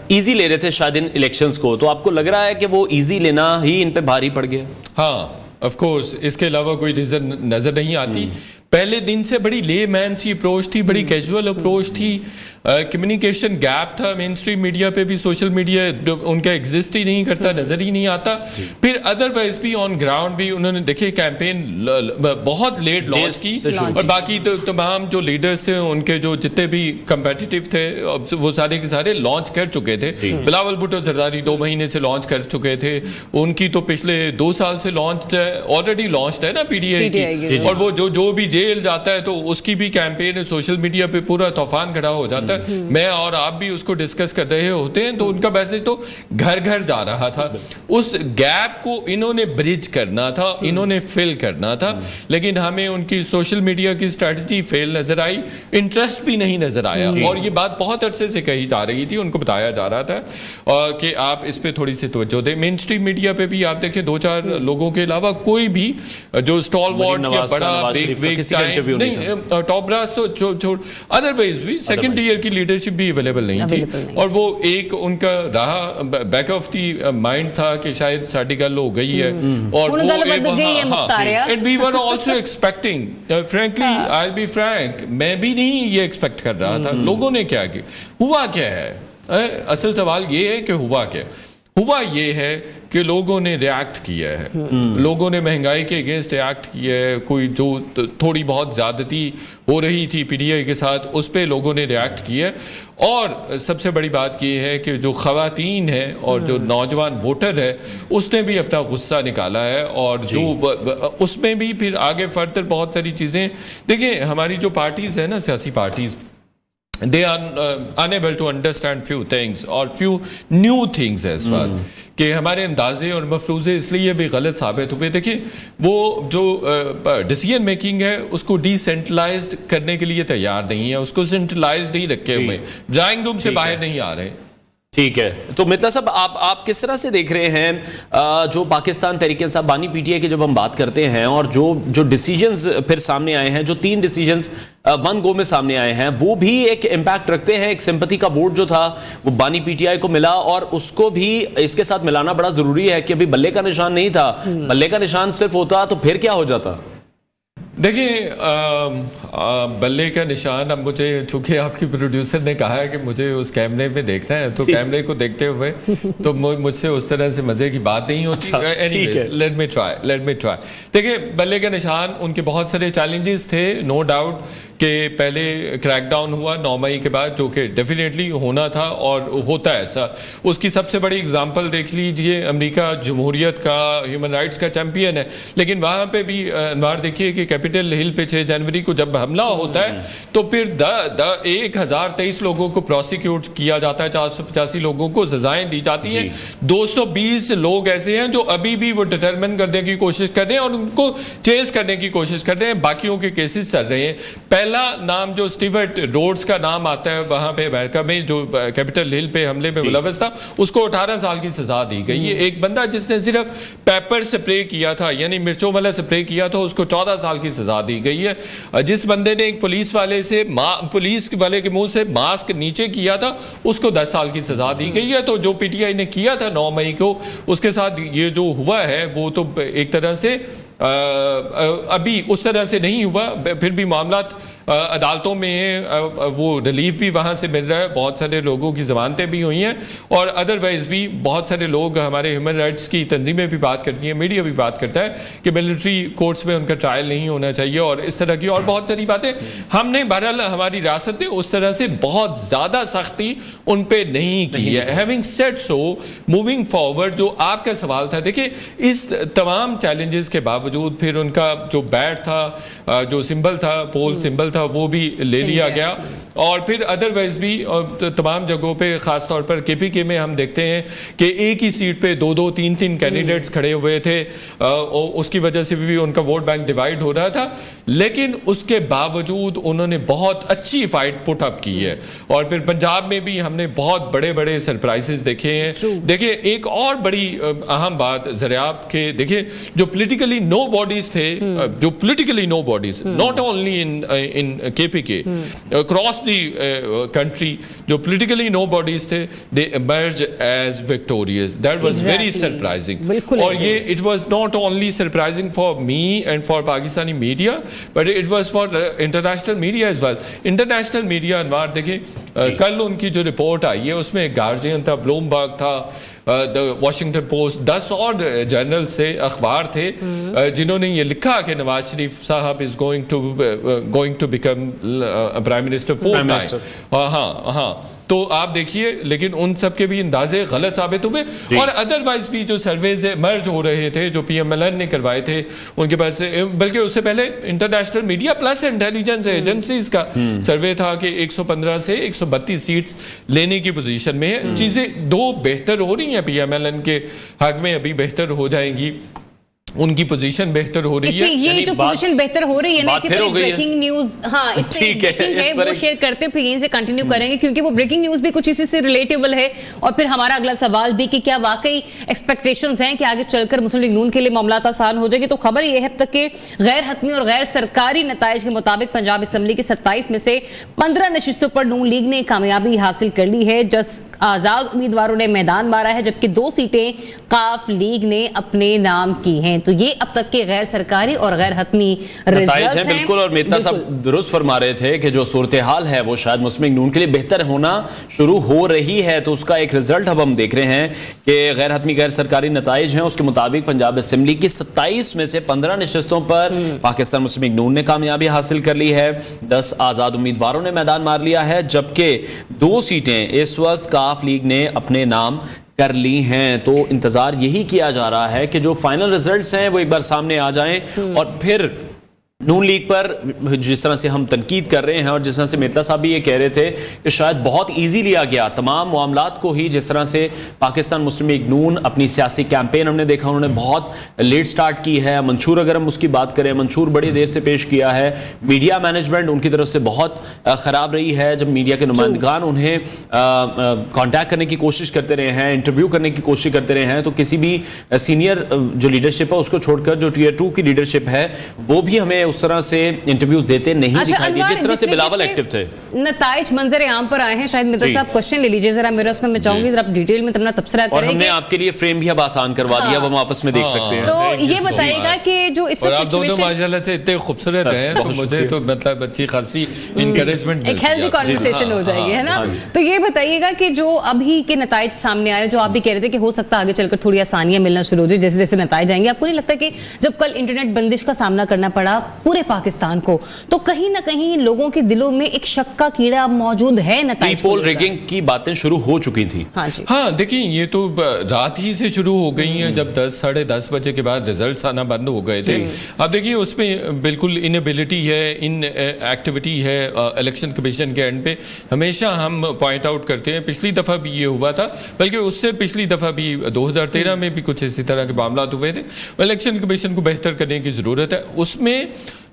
ایزی لے رہے تھے شاید ان الیکشنز کو, تو آپ کو لگ رہا ہے کہ وہ ایزی لینا ہی ان پہ بھاری پڑ گیا؟ ہاں آف کورس, اس کے علاوہ کوئی ریزن نظر نہیں آتی. پہلے دن سے بڑی لے مین سی اپروچ تھی, بڑی کیجول اپروچ تھی, کمیونیکیشن گیپ تھا, مین اسٹریم میڈیا پہ بھی سوشل میڈیا ان کا ایگزسٹ ہی نہیں کرتا, نظر ہی نہیں آتا. پھر ادروائز بھی آن گراؤنڈ بھی انہوں نے دیکھے کیمپین بہت لیٹ لانچ کی, اور باقی تو تمام جو لیڈرز تھے ان کے جو جتنے بھی کمپیٹیٹیو تھے وہ سارے کے سارے لانچ کر چکے تھے. بلاول بھٹو زرداری 2 مہینے سے لانچ کر چکے تھے, ان کی تو پچھلے 2 سال سے لانچ آلریڈی لانچڈ ہے نا پی ڈی آئی کی, اور وہ جو بھی جیل جاتا ہے تو اس کی بھی کیمپین سوشل میڈیا پہ پورا طوفان کھڑا ہو جاتا ہے. میں اور آپ بھی اس کو ڈسکس کر رہے ہوتے ہیں, تو ان کا میسج تو گھر گھر جا رہا تھا. اس گیپ کو انہوں نے برج کرنا تھا, انہوں نے فل کرنا تھا, لیکن ہمیں ان کی سوشل میڈیا کی اسٹریٹجی فیل نظر آئی, انٹرسٹ بھی نہیں نظر آیا. اور یہ بات بہت عرصے سے کہی جا رہی تھی, ان کو بتایا جا رہا تھا کہ آپ اس پہ تھوڑی سی توجہ دیں. مین اسٹریم میڈیا پہ بھی آپ دیکھیں 2-4 لوگوں کے علاوہ کوئی بھی جو اسٹال وارڈ یا بڑا نہیں, ٹاپ براس تو چھوڑ, ادروائز بھی سیکنڈ ایئر کی لیڈرشپ بھی اویلیبل نہیں تھی. اور وہ ایک ان کا رہا بیک آف دی مائنڈ تھا کہ شاید ساڑی گل ہو گئی ہے, اور and we were also expecting, frankly I will be frank, میں بھی نہیں یہ ایکسپیکٹ کر رہا تھا. لوگوں نے کیا کیا, ہوا کیا ہے, اصل سوال یہ ہے کہ ہوا کیا. ہوا یہ ہے کہ لوگوں نے ریاکٹ کیا ہے, لوگوں نے مہنگائی کے اگینسٹ ریاکٹ کیا ہے. کوئی جو تھوڑی بہت زیادتی ہو رہی تھی پی ڈی آئی کے ساتھ, اس پہ لوگوں نے ریاکٹ کیا ہے. اور سب سے بڑی بات یہ ہے کہ جو خواتین ہے اور جو نوجوان ووٹر ہے اس نے بھی اپنا غصہ نکالا ہے, اور جو اس میں بھی پھر آگے فردر بہت ساری چیزیں دیکھیں. ہماری جو پارٹیز ہیں نا, سیاسی parties, they are unable to understand few things or few new things as well, کہ ہمارے اندازے اور مفروضے اس لیے بھی غلط ثابت ہوئے. دیکھیں وہ جو ڈیسیجن میکنگ ہے اس کو ڈی سینٹرلائزڈ کرنے کے لیے تیار نہیں ہے, اس کو سینٹرلائزڈ ہی رکھے ہوئے, ڈرائنگ روم سے باہر نہیں آ رہے. ٹھیک ہے, تو مطلب صاحب آپ کس طرح سے دیکھ رہے ہیں جو پاکستان تحریک انصاف بانی پی ٹی آئی کے جب ہم بات کرتے ہیں, اور جو ڈیسیجنز پھر سامنے آئے ہیں, جو 3 ڈیسیجنز ون گو میں سامنے آئے ہیں, وہ بھی ایک امپیکٹ رکھتے ہیں. ایک سمپتھی کا ووٹ جو تھا وہ بانی پی ٹی آئی کو ملا, اور اس کو بھی اس کے ساتھ ملانا بڑا ضروری ہے کہ ابھی بلے کا نشان نہیں تھا. بلے کا نشان صرف ہوتا تو پھر کیا ہو جاتا؟ دیکھیں بلے کا نشان, اب مجھے چونکہ آپ کی پروڈیوسر نے کہا ہے کہ مجھے اس کیمرے میں دیکھنا ہے, تو کیمرے کو دیکھتے ہوئے تو مجھ سے اس طرح سے مزے کی بات نہیں ہوتی. Let me try. دیکھیں بلے کا نشان, ان کے بہت سارے چیلنجز تھے, نو ڈاؤٹ, کہ پہلے کریک ڈاؤن ہوا 9 مئی کے بعد, جو کہ ڈیفینیٹلی ہونا تھا اور ہوتا ہے ایسا. اس کی سب سے بڑی اگزامپل دیکھ لیجئے, امریکہ جمہوریت کا, ہیومن رائٹس کا چیمپئن ہے, لیکن وہاں پہ بھی انوار دیکھیے کہ کیپٹل ہل پہ 6 جنوری کو جب حملہ ہوتا ہے تو پھر 1023 لوگوں کو پروسیکیوٹ کیا جاتا ہے, 485 لوگوں کو سزائیں دی جاتی ہیں. 220 لوگ ایسے ہیں جو ابھی بھی وہ ڈٹرمن کرنے کی کوشش کر رہے ہیں اور ان کو چیز کرنے کی کوشش کر رہے ہیں. باقیوں کے کیسز چل رہے ہیں. پہلا نام جو اسٹیورٹ روڈز کا نام آتا ہے وہاں پہ امریکہ میں, جو کیپٹل ہل پہ حملے میں ملوث تھا, اس کو 18 سال کی سزا دی گئی ہے. ایک بندہ جس نے صرف پیپر سپرے کیا تھا, یعنی مرچوں والا سپرے کیا تھا, اس کو 14 سال کی سزا دی گئی ہے. جس بندے نے ایک پولیس والے کے منہ سے ماسک نیچے کیا تھا, اس کو 10 سال کی سزا دی گئی ہے. تو جو پی ٹی آئی نے کیا تھا 9 مئی کو, اس کے ساتھ یہ جو ہوا ہے وہ تو ایک طرح سے ابھی اس طرح سے نہیں ہوا. پھر بھی معاملات عدالتوں میں ہیں, وہ ریلیف بھی وہاں سے مل رہا ہے, بہت سارے لوگوں کی ضمانتیں بھی ہوئی ہیں, اور ادروائز بھی بہت سارے لوگ, ہمارے ہیومن رائٹس کی تنظیمیں بھی بات کرتی ہیں, میڈیا بھی بات کرتا ہے کہ ملٹری کورٹس میں ان کا ٹرائل نہیں ہونا چاہیے, اور اس طرح کی اور بہت ساری باتیں. ہم نے بہرحال ہماری ریاست نے اس طرح سے بہت زیادہ سختی ان پہ نہیں کی ہے. ہیونگ سیڈ سو, موونگ فارورڈ, جو آپ کا سوال تھا, دیکھیں اس تمام چیلنجز کے باوجود پھر ان کا جو بیٹ تھا, جو سمبل تھا, پول سمبل تھا, وہ بھی لے لیا گیا. اور پھر ادروائز بھی تمام جگہوں پہ خاص طور پر KPK میں ہم دیکھتے ہیں کہ ایک ہی سیٹ پہ 2-2 3-3 کینڈیڈیٹس کھڑے ہوئے تھے، اس کی وجہ سے بھی ان کا ووٹ بینک ڈیوائیڈ ہو رہا تھا، لیکن اس کے باوجود انہوں نے بہت اچھی فائٹ پٹ اپ کی ہے۔ اور پھر پنجاب میں بھی ہم نے بہت بڑے بڑے سرپرائزز دیکھے ہیں۔ دیکھیں ایک اور بڑی اہم بات ذریعہ کہ دیکھیں جو پولیٹیکلی نو باڈیز تھے، جو politically nobodies not only in KPK across the country، جو politically nobodies تھے they emerged as victorious. That was very surprising. اور یہ it was not only surprising for me and for Pakistani media but it was for international media as well. International media انوار دیکھیں کل ان کی جو report آئی ہے اس میں guardian تھا، Bloomberg تھا، واشنگٹن پوسٹ، 10 اور جرنل سے اخبار تھے جنہوں نے یہ لکھا کہ نواز شریف صاحب is going to become prime minister 4 time. ہاں تو آپ دیکھیے لیکن ان سب کے بھی اندازے غلط ثابت ہوئے۔ اور ادروائز بھی جو سرویز مرج ہو رہے تھے جو PMLN نے کروائے تھے ان کے پاس، بلکہ اس سے پہلے international media plus intelligence agencies کا سروے تھا کہ 115 سے 132 سیٹس لینے کی پوزیشن میں ہے۔ چیزیں دو بہتر ہو رہی ہیں PMLN کے حق میں، ابھی بہتر ہو جائیں گی، ان کی پوزیشن بہتر ہو رہی ہے۔ یہ جو پوزیشن بہتر ہو رہی ہے نا، اسی پر بریکنگ نیوز، ہاں اس پہ بریکنگ ہے وہ شیئر کرتے پھر یہیں سے کنٹینیو کریں گے کیونکہ وہ بریکنگ نیوز بھی کچھ اسی سے ریلیٹیبل ہے۔ اور پھر ہمارا اگلا سوال بھی کہ کیا واقعی ایکسپیکٹیشنز ہیں کہ آگے چل کر مسلم لیگ نون کے لیے معاملات آسان ہو جائیں گے؟ تو خبر یہ ہے اب تک کہ غیر حتمی اور غیر سرکاری نتائج کے مطابق پنجاب اسمبلی کی 27 میں سے 15 نشستوں پر نون لیگ نے کامیابی حاصل کر لی ہے۔ 10 آزاد امیدواروں نے میدان مارا ہے جبکہ 2 سیٹیں قاف لیگ نے اپنے نام کی ہیں۔ تو یہ اب تک کے غیر سرکاری اور غیر حتمی نتائج ہیں بالکل۔ اور میتلا صاحب درست فرما رہے تھے کہ جو صورتحال ہے وہ شاید مسلم لیگ نون کے لیے بہتر ہونا شروع ہو رہی ہے، تو اس کا ایک رزلٹ اب ہم دیکھ رہے ہیں کہ غیر حتمی غیر سرکاری نتائج ہیں۔ اس کے مطابق پنجاب اسمبلی کی 27 میں سے 15 نشستوں پر پاکستان مسلم لیگ نون نے کامیابی حاصل کر لی ہے، 10 آزاد امیدواروں نے میدان مار لیا ہے جبکہ 2 سیٹیں اس وقت قاف لیگ نے اپنے نام کر لی ہیں۔ تو انتظار یہی کیا جا رہا ہے کہ جو فائنل ریزلٹس ہیں وہ ایک بار سامنے آ جائیں اور پھر نون لیگ پر جس طرح سے ہم تنقید کر رہے ہیں اور جس طرح سے میتلا صاحب بھی یہ کہہ رہے تھے کہ شاید بہت ایزی لیا گیا تمام معاملات کو ہی، جس طرح سے پاکستان مسلم لیگ نون اپنی سیاسی کیمپین ہم نے دیکھا انہوں نے بہت لیٹ سٹارٹ کی ہے۔ منشور اگر ہم اس کی بات کریں، منشور بڑی دیر سے پیش کیا ہے، میڈیا مینجمنٹ ان کی طرف سے بہت خراب رہی ہے۔ جب میڈیا کے نمائندگان انہیں کانٹیکٹ کرنے کی کوشش کرتے رہے ہیں، انٹرویو کرنے کی کوشش کرتے رہے ہیں، تو کسی بھی سینئر جو لیڈرشپ ہے اس کو چھوڑ کر جو ٹیئر 2 کی لیڈرشپ ہے وہ بھی ہمیں اس طرح سے انٹرویوز دیتے نہیں دکھائی دی جس طرح سے بلاول ایکٹیو تھے۔ نتائج منظر عام پر آئے ہیں، شاید میتلا صاحب کوشچن لے لیجئے ذرا میرا، اس میں میں چاہوں گی ذرا ڈیٹیل میں تمنا تبصرہ کریں۔ اور ہم نے آپ کے لیے فریم بھی اب آسان کروا دیا، اب ہم آپس میں دیکھ سکتے ہیں۔ تو یہ بتائیے گا کہ جو اس وقت آپ دونوں ماشاءاللہ سے اتنے خوبصورت ہیں تو مجھے تو مطلب اچھی خاصی انکریجمنٹ، ایک ہیلدی کنورسیشن ہو جائے گی، ہے نا؟ تو یہ بتائیے گا کہ جو ابھی کے نتائج سامنے آئے، جو آپ بھی کہہ رہے تھے کہ ہو سکتا ہے آگے چل کر تھوڑی آسانیاں ملنا شروع ہو جائے جیسے جیسے نتائج آئیں گے، آپ کو نہیں لگتا کہ جب کل انٹرنیٹ بندش کا سامنا کرنا پڑا پورے پاکستان کو تو کہیں نہ کہیں لوگوں کے دلوں میں ایک شک کا کیڑا موجود ہے نتائج پول ریگنگ کی باتیں شروع ہو چکی تھی؟ ہاں دیکھیں یہ تو رات ہی سے شروع ہو گئی ہیں، جب 10 ساڑھے 10 بجے کے بعد ریزلٹس آنا بند ہو گئے تھے۔ اب دیکھیے اس میں بالکل انیبلٹی ہے، ان ایکٹیویٹی ہے الیکشن کمیشن کے اینڈ پہ، ہمیشہ ہم پوائنٹ آؤٹ کرتے ہیں۔ پچھلی دفعہ بھی یہ ہوا تھا، بلکہ اس سے پچھلی دفعہ بھی 2013 میں بھی کچھ اسی طرح کے معاملات ہوئے تھے۔ الیکشن کمیشن کو بہتر کرنے کی ضرورت ہے۔ اس میں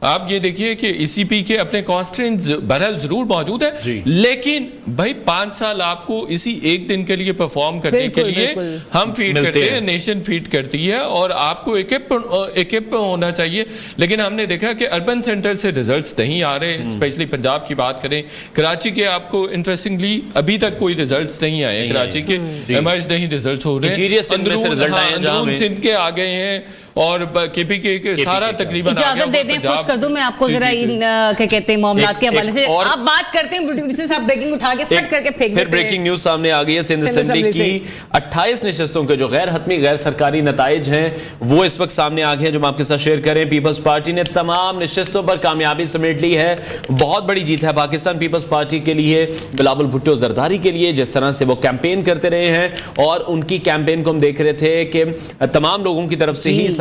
آپ یہ دیکھیے کہ ECP کے اپنے کانسٹرینٹس بہرحال ضرور موجود ہے، لیکن بھائی 5 سال آپ کو اسی ایک دن کے لیے پرفارم کرنے کے لیے ہم فیڈ کرتے ہیں، نیشن فیڈ کرتی ہے اور آپ کو ایکپ ہونا چاہیے۔ لیکن ہم نے دیکھا کہ اربن سینٹر سے ریزلٹس نہیں آ رہے، اسپیشلی پنجاب کی بات کریں، کراچی کے آپ کو انٹرسٹنگلی ابھی تک کوئی ریزلٹس نہیں آئے، کراچی کے ایمرج نہیں ریزلٹس ہو رہے، اندرون سندھ کے آ گئے ہیں اور KPK کے سارا تقریباً اجازت دے دیں خوش کر دوں میں آپ کو ذرا کیا کہتے ہیں معاملات کے حوالے سے آپ بات کرتے ہیں، پروڈیوسر صاحب بریکنگ اٹھا کے فٹ کر کے پھینک دیتے ہیں۔ پھر بریکنگ نیوز سامنے آ گئی ہے، سندھ اسمبلی کی 28 نشستوں کے جو غیر حتمی غیر سرکاری نتائج ہیں وہ اس وقت سامنے آ گئے ہیں جو ہم آپ کے ساتھ شیئر کریں۔ پیپلز پارٹی نے تمام نشستوں پر کامیابی سمیٹ لی ہے، بہت بڑی جیت ہے پاکستان پیپلز پارٹی کے لیے، بلاول بھٹو زرداری کے لیے، جس طرح سے وہ کیمپین کرتے رہے ہیں اور ان کی کیمپین کو ہم دیکھ رہے تھے کہ تمام لوگوں کی طرف سے ہی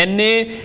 NA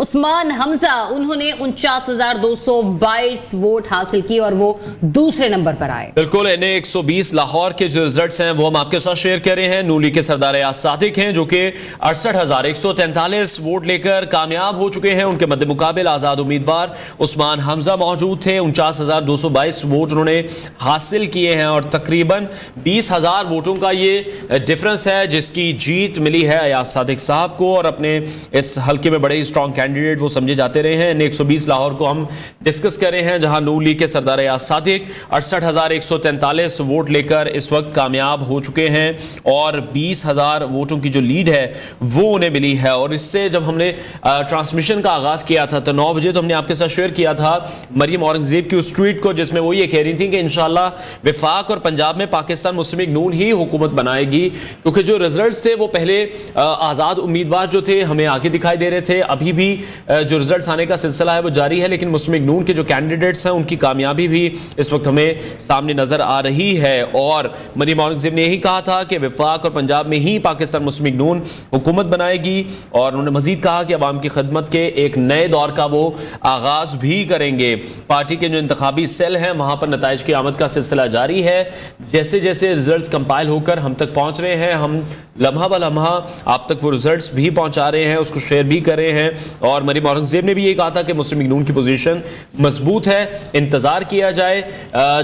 عثمان حمزہ انہوں نے 49,222 ووٹ حاصل کی اور وہ دوسرے نمبر پر آئے. بالکل NA 120 لاہور کے جو ریزلٹس ہیں وہ ہم آپ کے ساتھ شیئر کر رہے ہیں. نون لیگ کے سردار ایاز صادق ہیں جو کہ 68,143 ووٹ لے کر کامیاب ہو چکے ہیں. ان کے مد مقابل آزاد امیدوار عثمان حمزہ موجود تھے. 49,222 ووٹ انہوں نے حاصل کیے ہیں اور تقریباً 20,000 ووٹوں کا یہ ڈفرنس ہے جس کی جیت ملی ہے ایاز صادق صاحب کو. اور اپنے اس حلقے میں بڑے ہی اسٹرانگ کینڈیڈیٹ وہ سمجھے جاتے رہے ہیں. NA 120 لاہور کو ہم ڈسکس کر رہے ہیں جہاں نون لیگ کے سردار ایاز صادق 68,143 ووٹ لے کر اس وقت کامیاب ہو چکے ہیں اور 20,000 ووٹوں کی جو لیڈ ہے وہ انہیں ملی ہے. اور اس سے جب ہم نے ٹرانسمیشن کا آغاز کیا تھا تو 9 بجے تو ہم نے آپ کے ساتھ شیئر کیا تھا مریم اورنگزیب کی اس ٹویٹ کو جس میں وہ یہ کہہ رہی تھیں کہ انشاءاللہ وفاق اور پنجاب میں پاکستان مسلم لیگ نون ہی حکومت بنائے گی, کیونکہ جو ریزلٹس تھے وہ پہلے آزاد امیدوار جو تھے ہمیں آگے دکھائی دے رہے تھے. ابھی بھی جو ریزلٹس آنے کا سلسلہ ہے وہ جاری ہے, لیکن مسلم لیگ نون کے جو کینڈیڈیٹس ہیں ان کی کامیابی بھی اس وقت ہمیں سامنے نظر آ رہی ہے. اور مریم اورنگزیب نے یہی کہا تھا کہ وفاق اور پنجاب میں ہی پاکستان مسلم لیگ نون حکومت بنائے گی, اور انہوں نے مزید کہا کہ عوام کی خدمت کے ایک نئے دور کا وہ آغاز بھی کریں گے. پارٹی کے جو انتخابی سیل ہیں وہاں پر نتائج کی آمد کا سلسلہ جاری ہے. جیسے جیسے ریزلٹس کمپائل ہو کر ہم تک پہنچ رہے ہیں, ہم لمحہ بلمحہ آپ تک وہ ریزلٹس بھی پہنچا رہے ہیں, اس کو شیئر بھی کر رہے ہیں. اور مریم اورنگزیب نے بھی یہ کہا تھا کہ مسلم لیگ نون کی پوزیشن مضبوط ہے, انتظار کیا جائے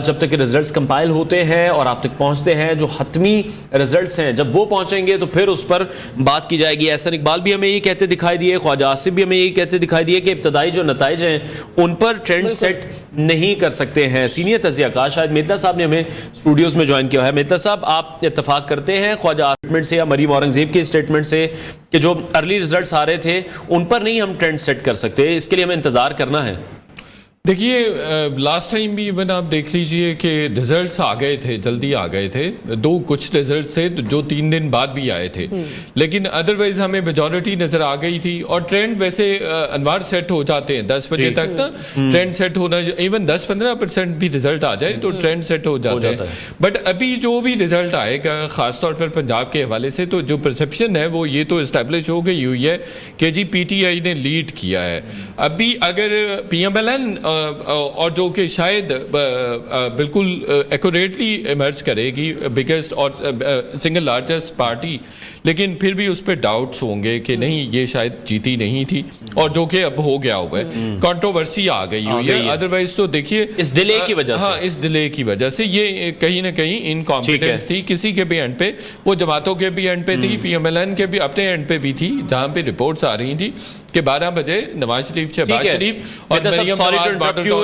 جب تک کہ ریزلٹس کمپائل ہوتے ہیں اور آپ تک پہنچتے ہیں. جو حتمی ریزلٹس ہیں جب وہ پہنچیں گے تو پھر اس پر بات کی جائے گی. احسن اقبال بھی ہمیں یہ کہتے دکھائی دیے, خواجہ آصف بھی ہمیں یہ کہتے دکھائی دیے کہ ابتدائی جو نتائج ہیں ان پر ٹرینڈ سیٹ نہیں کر سکتے ہیں. سینئر تجزیہ کار شاید میتلا صاحب نے ہمیں اسٹوڈیوز میں جوائن کیا ہے. میتلا صاحب, آپ اتفاق کرتے ہیں خواجہ اسٹیٹمنٹ سے یا مریم اورنگزیب کے اسٹیٹمنٹ سے کہ جو ارلی ریزلٹس آ رہے تھے ان پر نہیں ہم ٹرینڈ سیٹ کر سکتے, اس کے لیے ہمیں انتظار کرنا ہے؟ دیکھیے لاسٹ ٹائم بھی ایون آپ دیکھ لیجئے کہ ریزلٹس آ گئے تھے, جلدی آ گئے تھے. کچھ ریزلٹس تھے جو 3 دن بعد بھی آئے تھے, لیکن ادروائز ہمیں میجورٹی نظر آ گئی تھی. اور ٹرینڈ ویسے انوار سیٹ ہو جاتے ہیں 10 بجے تک نا, ٹرینڈ سیٹ ہونا, ایون 10-15% بھی ریزلٹ آ جائے تو ٹرینڈ سیٹ ہو جاتا ہے. بٹ ابھی جو بھی ریزلٹ آئے گا خاص طور پر پنجاب کے حوالے سے, تو جو پرسیپشن ہے وہ یہ تو اسٹیبلش ہو گئی ہوئی ہے کہ جی PTI نے لیڈ کیا ہے. ابھی اگر PMLN اور جو کہ شاید بالکل ایکوریٹلی ایمرج کرے گی بگیسٹ اور سنگل لارجسٹ پارٹی, لیکن پھر بھی اس پہ ڈاؤٹس ہوں گے کہ نہیں یہ شاید جیتی نہیں تھی, اور جو کہ اب ہو گیا ہوا ہے. کنٹروورسی آ گئی ہوئی ہے. ادروائز تو دیکھیے اس ڈیلے کی وجہ سے, ہاں اس ڈیلے کی وجہ سے یہ کہیں نہ کہیں انکمپیٹنس تھی کسی کے بھی اینڈ پہ. وہ جماعتوں کے بھی اینڈ پہ تھی, PMLN کے بھی اپنے اینڈ پہ بھی تھی, جہاں پہ رپورٹس آ رہی تھی کہ 12 بجے نواز شریف, شہباز شریف اور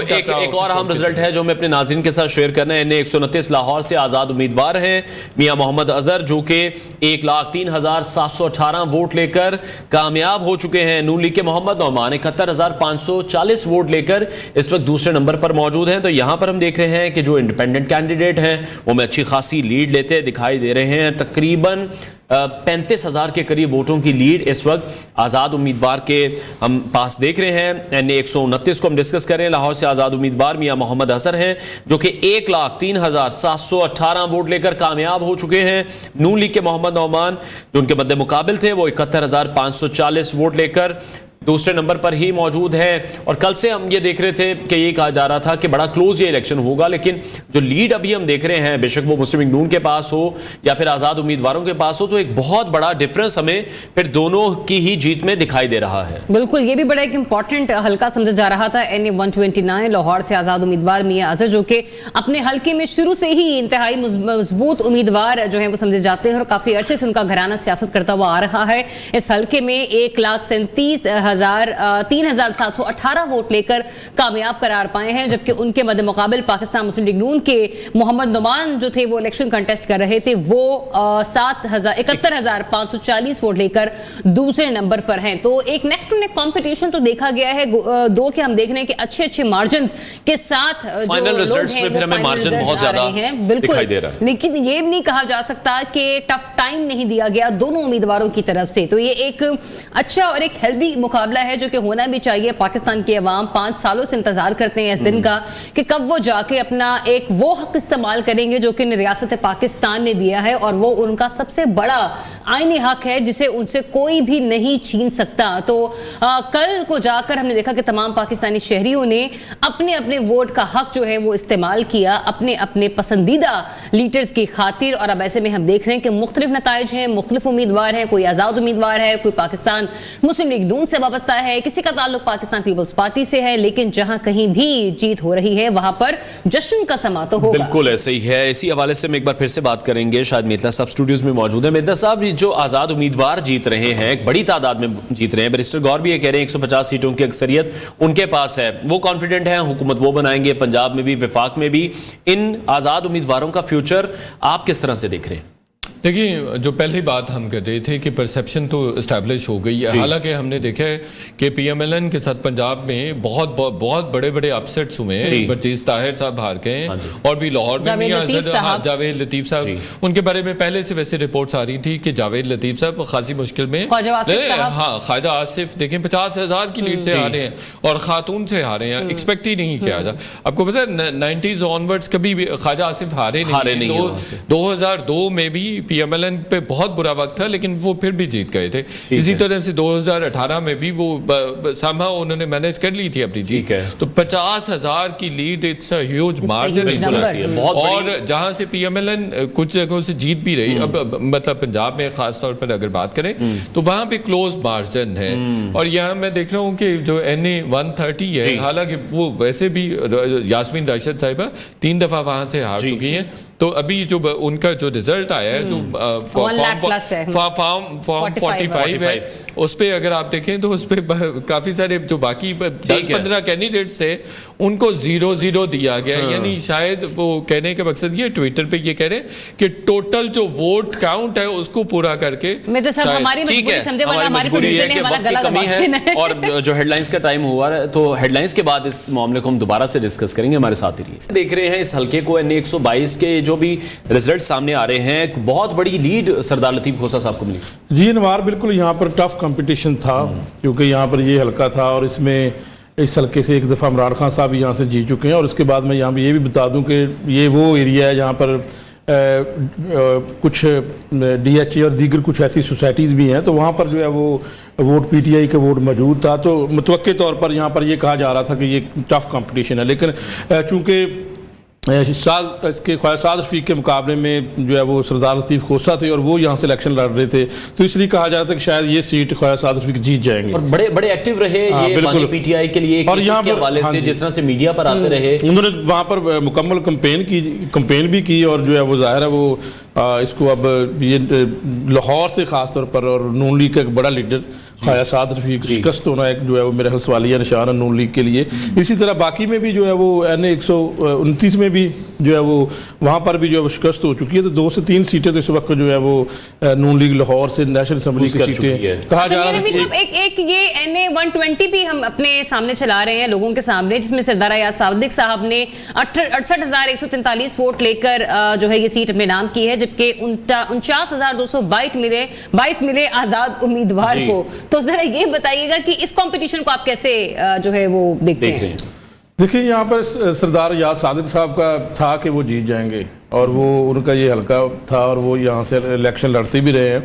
ایک اور اہم رزلٹ ہے جو میں اپنے ناظرین کے ساتھ شیئر کرنا ہے. NA 129 لاہور سے آزاد امیدوار ہیں میاں محمد اظہر جو کہ 1,03,718 ووٹ لے کر کامیاب ہو چکے ہیں. نون لیگ کے محمد نعمان 71,540 ووٹ لے کر اس وقت دوسرے نمبر پر موجود ہیں. تو یہاں پر ہم دیکھ رہے ہیں کہ جو انڈیپینڈنٹ کینڈیڈیٹ ہیں وہ میں اچھی خاصی لیڈ لیتے دکھائی دے رہے ہیں. تقریباً 35,000 کے قریب ووٹوں کی لیڈ اس وقت آزاد امیدوار کے ہم پاس دیکھ رہے ہیں. NA 129 کو ہم ڈسکس کر رہے ہیں. لاہور سے آزاد امیدوار میاں محمد اظہر ہیں جو کہ 1,03,718 ووٹ لے کر کامیاب ہو چکے ہیں. نون لیگ کے محمد نعمان جو ان کے مد مقابل تھے وہ 71,540 ووٹ لے کر دوسرے نمبر پر ہی موجود ہے. اور کل سے ہم یہ دیکھ رہے تھے کہ یہ کہا جا رہا تھا کہ بڑا کلوز یہ الیکشن ہوگا, لیکن جو لیڈ ابھی ہم دیکھ رہے ہیں بے شک وہ مسلم لیگ نون کے پاس ہو یا پھر آزاد امیدواروں کے پاس ہو, تو ایک بہت بڑا ڈفرنس ہمیں پھر دونوں کی ہی جیت میں دکھائی دے رہا ہے. بالکل, یہ بھی بڑا ایک امپورٹنٹ حلقہ سمجھا جا رہا تھا. NA 129 لاہور سے آزاد امیدوار میاں اظہر جو کہ اپنے حلقے میں شروع سے ہی انتہائی مضبوط امیدوار جو ہیں وہ سمجھے جاتے ہیں اور کافی عرصے سے ان کا گھرانہ سیاست کرتا ہوا آ رہا ہے. اس حلقے میں 1,37,18 ووٹ لے کر کامیاب قرار پائے ہیں, جبکہ ان کے مد مقابل پاکستان مسلم لیگ نون کے محمد نعمان جو تھے وہ الیکشن کنٹیسٹ کر رہے تھے, وہ 71,540 ووٹ لے کر دوسرے نمبر پر ہیں. تو ایک نیک ٹو نیک کمپٹیشن تو دیکھا گیا ہے. دو کے ہم دیکھ رہے ہیں کہ اچھے مارجنز کے ساتھ فائنل ریزلٹس میں پھر ہمیں مارجن بہت زیادہ دکھائی دے رہا ہے. لیکن یہ نہیں کہا جا سکتا کہ ٹف ٹائم نہیں دیا گیا دونوں امیدواروں کی طرف سے. تو یہ ایک اچھا اور ایک ہیلدی مقابلہ مقابلہ ہے جو کہ ہونا بھی چاہیے. پاکستان کی عوام 5 سالوں سے انتظار کرتے ہیں اس دن کا کہ کب وہ جا کے اپنا ایک وہ حق استعمال کریں گے جو کہ ریاست پاکستان نے دیا ہے, اور وہ ان کا سب سے بڑا آئینی حق ہے جسے ان سے کوئی بھی نہیں چھین سکتا. تو کل کو جا کر ہم نے دیکھا کہ تمام پاکستانی شہریوں نے اپنے اپنے ووٹ کا حق جو ہے وہ استعمال کیا اپنے اپنے پسندیدہ لیڈرز کی خاطر. اور اب ایسے میں ہم دیکھ رہے ہیں کہ مختلف نتائج ہیں, مختلف امیدوار ہیں, کوئی آزاد امیدوار ہے, کوئی پاکستان مسلم لیگ نون سے وابستہ ہے, کسی کا تعلق پاکستان پیپلز پارٹی سے ہے, لیکن جہاں کہیں بھی جیت ہو رہی ہے وہاں پر جشن کا سما تو ہوگا. بالکل ایسے ہی ہے. اسی حوالے سے میں ایک بار پھر سے بات کریں گے. شاید میتلا صاحب اسٹوڈیوز میں موجود ہیں. میتلا صاحب, جو آزاد امیدوار جیت رہے ہیں, ایک بڑی تعداد میں جیت رہے ہیں, بیرسٹر گور بھی یہ کہہ رہے ہیں 150 سیٹوں کی اکثریت ان کے پاس ہے, وہ کانفیڈنٹ ہیں حکومت وہ بنائیں گے, پنجاب میں بھی وفاق میں بھی. ان آزاد امیدواروں کا فیوچر آپ کس طرح سے دیکھ رہے ہیں؟ دیکھیں, جو پہلی بات ہم کر رہے تھے کہ پرسیپشن تو اسٹیبلش ہو گئی ہے, حالانکہ ہم نے دیکھا ہے کہ پی ایم ایل این کے ساتھ پنجاب میں بہت بڑے بڑے اپسیٹس ہوئے ہیں. برجیز طاہر صاحب ہار گئے ہیں, اور بھی لاہور میں جاوید لطیف صاحب, ان کے بارے میں پہلے سے ویسے رپورٹس آ رہی تھی کہ جاوید لطیف صاحب خاصی مشکل میں. ہاں, خواجہ آصف دیکھیں 50,000 کی لیڈ سے ہارے ہیں اور خاتون سے ہارے ہیں, ایکسپیکٹ ہی نہیں کیا جا. آپ کو پتہ ہے 90s آنورڈز کبھی بھی خواجہ آصف ہارے نہیں. 2002 میں بھی پی ایم ایل این پہ بہت برا وقت تھا, لیکن وہ پھر بھی جیت گئے تھے. اسی طرح سے 2018 میں بھی وہ سامہ انہوں نے مینیج کر لی تھی اپنی جیت. تو 50,000 کی lead, it's a huge margin. اور جہاں سے پی ایم ایل این کچھ جگہوں سے جیت بھی رہی, اب مطلب پنجاب میں خاص طور پر اگر بات کریں تو وہاں پہ کلوز مارجن ہے. اور یہاں میں دیکھ رہا ہوں کہ جو این اے 130 ہے, حالانکہ وہ ویسے بھی یاسمین راشد صاحبہ 3 دفعہ وہاں سے ہار چکی ہیں. تو ابھی جو ان کا جو ریزلٹ آیا ہے جو فارم 45 ہے, اس پہ اگر آپ دیکھیں تو اس پہ کافی سارے جو باقی 10-15 کینڈیڈیٹس تھے ان کو 0-0 دیا گیا. یعنی شاید وہ کہنے کا مقصد یہ ٹویٹر پہ یہ کہہ رہے ہیں کہ ٹوٹل جو ووٹ کاؤنٹ ہے اس کو پورا کر کے. اور جو ہیڈ لائنز کا ٹائم ہوا ہے تو ہیڈ لائنز کے بعد اس معاملے کو ہم دوبارہ سے ڈسکس کریں گے. ہمارے ساتھ ہی رہیے. دیکھ رہے ہیں اس حلقے کو این اے 122 کے جو بھی رزلٹ سامنے آ رہے ہیں, بہت بڑی لیڈ سردار لطیف کھوسہ صاحب کو ملی. جی انوار, بالکل یہاں پر ٹف کمپٹیشن تھا کیونکہ یہاں پر یہ حلقہ تھا اور اس میں اس حلقے سے ایک دفعہ عمران خان صاحب یہاں سے جیت چکے ہیں. اور اس کے بعد میں یہاں پہ یہ بھی بتا دوں کہ یہ وہ ایریا ہے جہاں پر کچھ ڈی ایچ اے اور دیگر کچھ ایسی سوسائٹیز بھی ہیں, تو وہاں پر جو ہے وہ ووٹ پی ٹی آئی کا ووٹ موجود تھا. تو متوقع طور پر یہاں پر یہ کہا جا رہا تھا کہ یہ ٹف کمپٹیشن ہے, لیکن چونکہ اس کے خواجہ سعد رفیق کے مقابلے میں جو ہے وہ سردار لطیف کھوسہ تھے اور وہ یہاں سے الیکشن لڑ رہے تھے, تو اس لیے کہا جا رہا تھا کہ شاید یہ سیٹ خواجہ سعد رفیق جیت جائیں گے. اور بڑے ایکٹیو رہے یہ بانی پی ٹی آئی کے لیے, اور یہاں کے حوالے سے جس طرح سے میڈیا پر آتے رہے, انہوں نے وہاں پر مکمل کمپین بھی کی. اور جو ہے وہ ظاہر ہے وہ اس کو اب یہ لاہور سے خاص طور پر, اور نون لیگ کا ایک بڑا لیڈر خواجہ سعد رفیق شکست ہونا ایک جو ہے وہ میرے خیال سوالیہ نشان ہے نون لیگ کے لیے. اسی طرح باقی میں بھی جو ہے وہ این اے 129 میں بھی جو ہے وہ وہاں پر بھی جو ہے وہ شکست ہو چکی ہے. تو 2 سے 3 سیٹیں تو اس وقت جو ہے وہ نون لیگ لاہور سے نیشنل اسمبلی کی سیٹیں کہا جا رہا ہے. ایک یہ این اے 120 بھی ہم اپنے سامنے چلا رہے ہیں لوگوں کے سامنے, جس میں سردار ایاز صادق صاحب نے 68,143 ووٹ لے کر جو ہے یہ سیٹ اپنے نام کی ہے, جبکہ 49,222 ملے آزاد امیدوار کو. تو ذرا یہ بتائیے گا کہ اس کمپٹیشن کو آپ کیسے جو ہے وہ دیکھتے ہیں؟ دیکھیں, یہاں پر سردار ایاز صادق صاحب کا تھا کہ وہ جیت جائیں گے, اور وہ ان کا یہ حلقہ تھا اور وہ یہاں سے الیکشن لڑتے بھی رہے ہیں,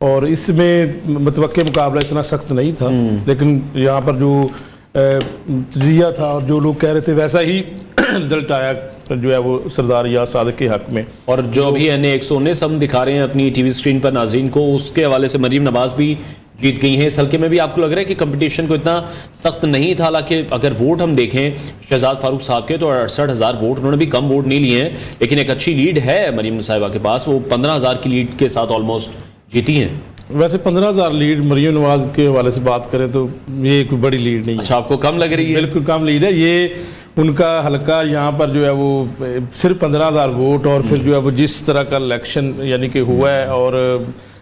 اور اس میں متوقع مقابلہ اتنا سخت نہیں تھا. لیکن یہاں پر جو ریا تھا اور جو لوگ کہہ رہے تھے ویسا ہی رزلٹ آیا جو ہے وہ سردار ایاز صادق کے حق میں. اور جو ابھی این اے 119 ہم دکھا رہے ہیں اپنی ٹی وی اسکرین پر ناظرین کو, اس کے حوالے سے مریم نواز بھی جیت گئی ہیں. اس حلقے میں بھی آپ کو لگ رہا ہے کہ کمپٹیشن کو اتنا سخت نہیں تھا, حالانکہ اگر ووٹ ہم دیکھیں شہزاد فاروق صاحب کے تو 68,000 ووٹ, انہوں نے بھی کم ووٹ نہیں لیے ہیں, لیکن ایک اچھی لیڈ ہے مریم صاحبہ کے پاس, وہ 15,000 کی لیڈ کے ساتھ آلموسٹ جیتی ہیں. ویسے 15,000 لیڈ مریم نواز کے حوالے سے بات کریں تو یہ کوئی بڑی لیڈ نہیں ہے. اچھا, آپ کو کم لگ رہی ہے؟ بالکل کم لیڈ ہے. یہ ان کا حلقہ یہاں پر جو ہے وہ صرف 15,000 ووٹ, اور پھر جو ہے وہ جس طرح کا الیکشن یعنی کہ ہوا ہے, اور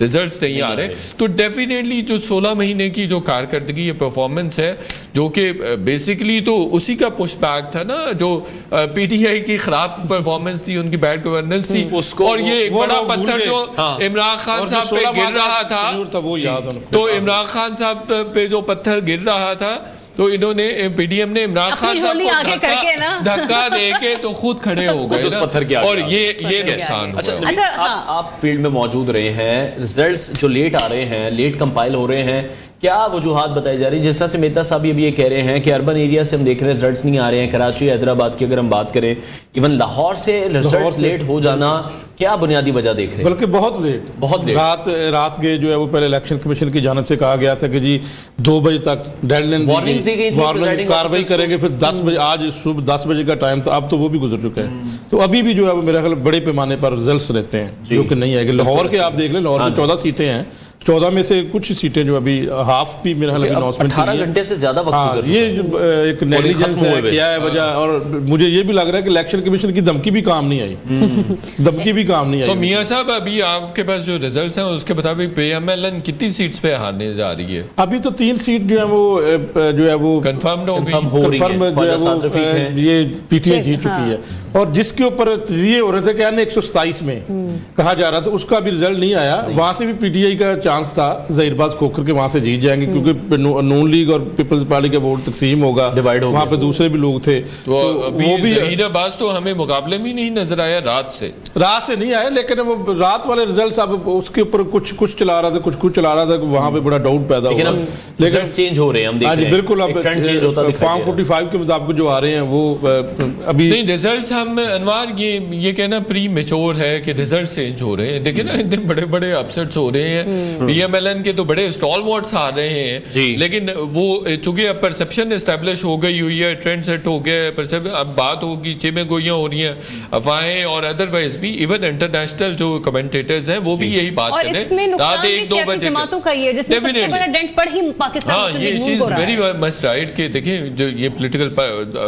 ریزلٹس نہیں آ رہے. تو ڈیفینیٹلی جو 16 مہینے کی جو کارکردگی یہ پرفارمنس ہے جو کہ بیسیکلی تو اسی کا پش بیک تھا نا, جو پی ٹی آئی کی خراب پرفارمنس تھی, ان کی بیڈ گورننس تھی, اور یہ ایک بڑا پتھر جو عمران خان صاحب پہ گر رہا تھا, تو عمران خان صاحب پہ جو پتھر گر رہا تھا تو انہوں نے پی ڈی ایم نے عمران خان صاحب کو دھکا دے کے تو خود کھڑے ہو گئے, اور یہ نقصان ہوا. آپ فیلڈ میں موجود رہے ہیں, ریزلٹس جو لیٹ آ رہے ہیں, لیٹ کمپائل ہو رہے ہیں, کیا وجوہات بتائی جا رہی ہیں؟ جس طرح سے میتا صاحب ابھی یہ کہہ رہے ہیں کہ اربن ایریا سے ہم دیکھ رہے ہیں ریزلٹس نہیں آ رہے ہیں, کراچی حیدرآباد کی اگر ہم بات کریں, ایون لاہور سے ریزلٹس لیٹ ہو جانا, کیا بنیادی وجہ دیکھ رہے ہیں؟ بلکہ بہت لیٹ رات کے جو ہے وہ پہلے الیکشن کمیشن کی جانب سے کہا گیا تھا کہ جی 2 بجے تک ڈیڈ لائن وارننگ کاروائی کریں گے, پھر 10 بجے, آج صبح 10 بجے کا ٹائم تھا, اب تو وہ بھی گزر چکا ہے. تو ابھی بھی جو ہے وہ میرا خیال بڑے پیمانے پر ریزلٹس رہتے ہیں جو کہ نہیں آئے گے. لاہور کے آپ دیکھ لیں, لاہور میں 14 سیٹیں ہیں, 14 میں سے کچھ سیٹیں جو ابھی ہاف بھی میرا حال اناؤنسمنٹ 18 گھنٹے سے زیادہ وقت گزر چکا ہے. یہ ایک نیگلیجنس ہے, کیا ہے وجہ, اور مجھے یہ بھی لگ رہا ہے کہ الیکشن کمیشن کی دھمکی بھی کام نہیں آئی, دھمکی بھی کام نہیں آئی. تو میاں صاحب ابھی آپ کے پاس جو ریزلٹس ہیں اس کے مطابق پی ایم ایل این کتنی سیٹس پہ ہارنے جا رہی ہے؟ ابھی تو 3 سیٹ جو ہے وہ کنفرم جو ہے وہ یہ پی ٹی آئی جیت چکی ہے, اور جس کے اوپر تجزیے ہو رہے تھے کہ 127 میں کہا جا رہا تھا, اس کا بھی رزلٹ نہیں آیا. وہاں سے بھی پی ٹی آئی کا چانس تھا ظہیر باز کھوکھر کے وہاں سے جیت جائیں گے, کیونکہ نون لیگ اور پیپلز پارٹی کا ووٹ تقسیم ہوگا, وہاں پہ دوسرے بھی لوگ تھے. وہ بھی ظہیر باز تو ہمیں مقابلے میں نہیں نظر آیا, رات سے نہیں آیا, لیکن وہ رات والے رزلٹس اب اس کے اوپر کچھ چلا رہا تھا, کچھ چلا رہا تھا, وہاں پہ بڑا ڈاؤٹ پیدا ہوا. لیکن چینج ہو رہے ہیں, ہم دیکھ رہے ہیں بالکل. اب فارم 45 کے مطابق جو آ رہے ہیں وہ ابھی نہیں ریزلٹس, ہم انوار یہ کہنا پری میچور ہے کہ ریزلٹ چینج ہو رہے ہیں. دیکھیں نا اتنے بڑے بڑے اپسٹس ہو رہے ہیں, پی ایم ایل این کے تو بڑے اسٹال وارڈس آ رہے ہیں, لیکن وہ چونکہ اب پرسپشن اسٹیبلش ہو گئی ہوئی ہے, ٹرینڈ سیٹ ہو گیا, اب بات ہوگی, چیمیں گوئیاں ہو رہی ہیں, افواہیں, اور ادروائز بھی ایون انٹرنیشنل جو کمنٹیٹرز ہیں وہ بھی یہی بات کر رہے ہیں. رات 1-2 بجے جماعتوں کا یہ جس میں سب سے بڑا ڈینٹ پڑ ہی پاکستان مسلم لیگ نون کو رہا ہے. یہ چیز ویری مچ رائٹ کہ دیکھیں جو یہ پولیٹیکل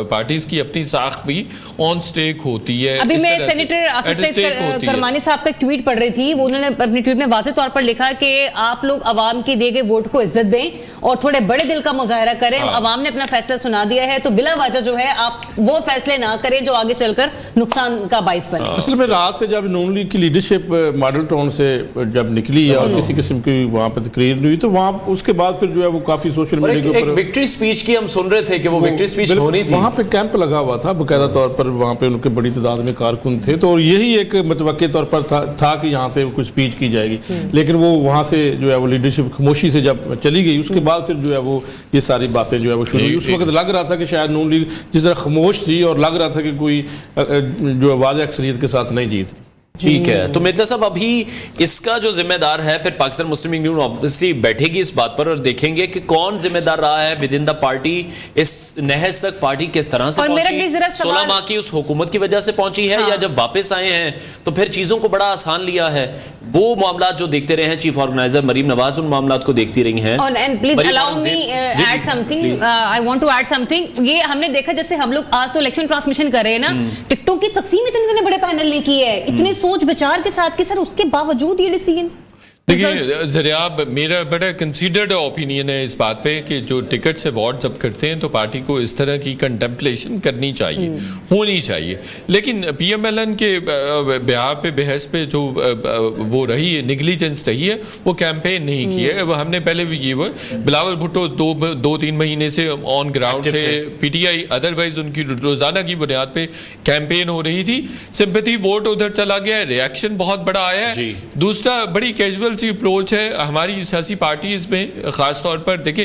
پارٹیز کی اپنی ساخت بھی آن سٹیک ہوتی ہے. ابھی میں سینیٹر اسد کرمانی صاحب کا ٹویٹ پڑھ رہی تھی, وہ انہوں نے اپنے ٹویٹ میں واضح طور پر لکھا کہ آپ لوگ عوام کے دیے گئے ووٹ کو عزت دیں اور تھوڑے بڑے دل کا مظاہرہ کریں. عوام نے اپنا فیصلہ سنا دیا ہے, تو بلا وجہ جو ہے آپ وہ فیصلے نہ کریں جو آگے چل کر نقصان کا باعث بنے. اصل میں رات سے جب نون لیگ کی لیڈرشپ ماڈل ٹاؤن سے جب نکلی اور کسی قسم کی وہاں پہ تقریر نہیں ہوئی, تو وہاں اس کے بعد پھر جو ہے وہ کافی سوشل میڈیا کے اوپر وکٹری سپیچ کی ہم سن رہے تھے کہ وہ وکٹری سپیچ ہونی تھی. وہاں پہ کیمپ لگا ہوا تھا باقاعدہ طور پر, وہاں پہ ان کے بڑی تعداد میں کارکن تھے, تو یہی ایک متوقع طور پر تھا کہ یہاں سے کچھ سپیچ کی جائے گی. لیکن وہ وہاں سے جو ہے وہ لیڈرشپ خاموشی سے جب چلی گئی, اس کے بعد پھر جو ہے وہ یہ ساری باتیں جو ہے وہ شروع ہوئی. اس وقت لگ رہا تھا کہ شاید نون لیگ جس طرح خاموش تھی, اور لگ رہا تھا کہ کوئی جو واضح اکثریت کے ساتھ نہیں جیت. ٹھیک ہے, تو میتلا صاحب ابھی اس کا جو ذمہ دار ہے, پھر پاکستان مسلم لیگ نون obviously بیٹھے گی اس بات پر اور دیکھیں گے کہ کون ذمہ دار رہا ہے ود ان دا پارٹی. اس نہج تک پارٹی کس طرح سے پہنچی, 16 ماہ کی اس حکومت کی وجہ سے پہنچی ہے, یا جب واپس آئے ہیں تو پھر چیزوں کو بڑا آسان لیا ہے. وہ معاملات جو دیکھتے رہے ہیں, چیف آرگنائزر مریم نواز ان معاملات کو دیکھتی رہی ہیں. یہ ہم نے دیکھا جیسے ہم لوگ آج تو الیکشن ٹرانسمیشن کر رہے ہیں نا, ٹکٹوں کی تقسیم اتنے بڑے پینل نے کی ہے, اتنے سوچ بچار کے ساتھ کہ سر اس کے باوجود یہ ڈیسیژن. دیکھیں ذریعہ میرا بڑا کنسیڈرڈ اوپینین ہے اس بات پہ کہ جو ٹکٹ سے وارڈ جب کرتے ہیں تو پارٹی کو اس طرح کی کنٹمپلیشن کرنی چاہیے, ہونی چاہیے. لیکن پی ایم ایل این کے بیاہ پہ بحث پہ جو وہ رہی ہے, نیگلیجنس رہی ہے, وہ کیمپین نہیں کی ہے. ہم نے پہلے بھی یہ وہ بلاول بھٹو 2-3 مہینے سے آن گراؤنڈ تھے, پی ٹی آئی ادروائز ان کی روزانہ کی بنیاد پہ کیمپین ہو رہی تھی. سمپتھی ووٹ ادھر چلا گیا ہے, ریئیکشن بہت بڑا آیا ہے. دوسرا بڑی کیجول اپروچ ہے ہماری سیاسی پارٹیز میں, خاص طور پر دیکھیں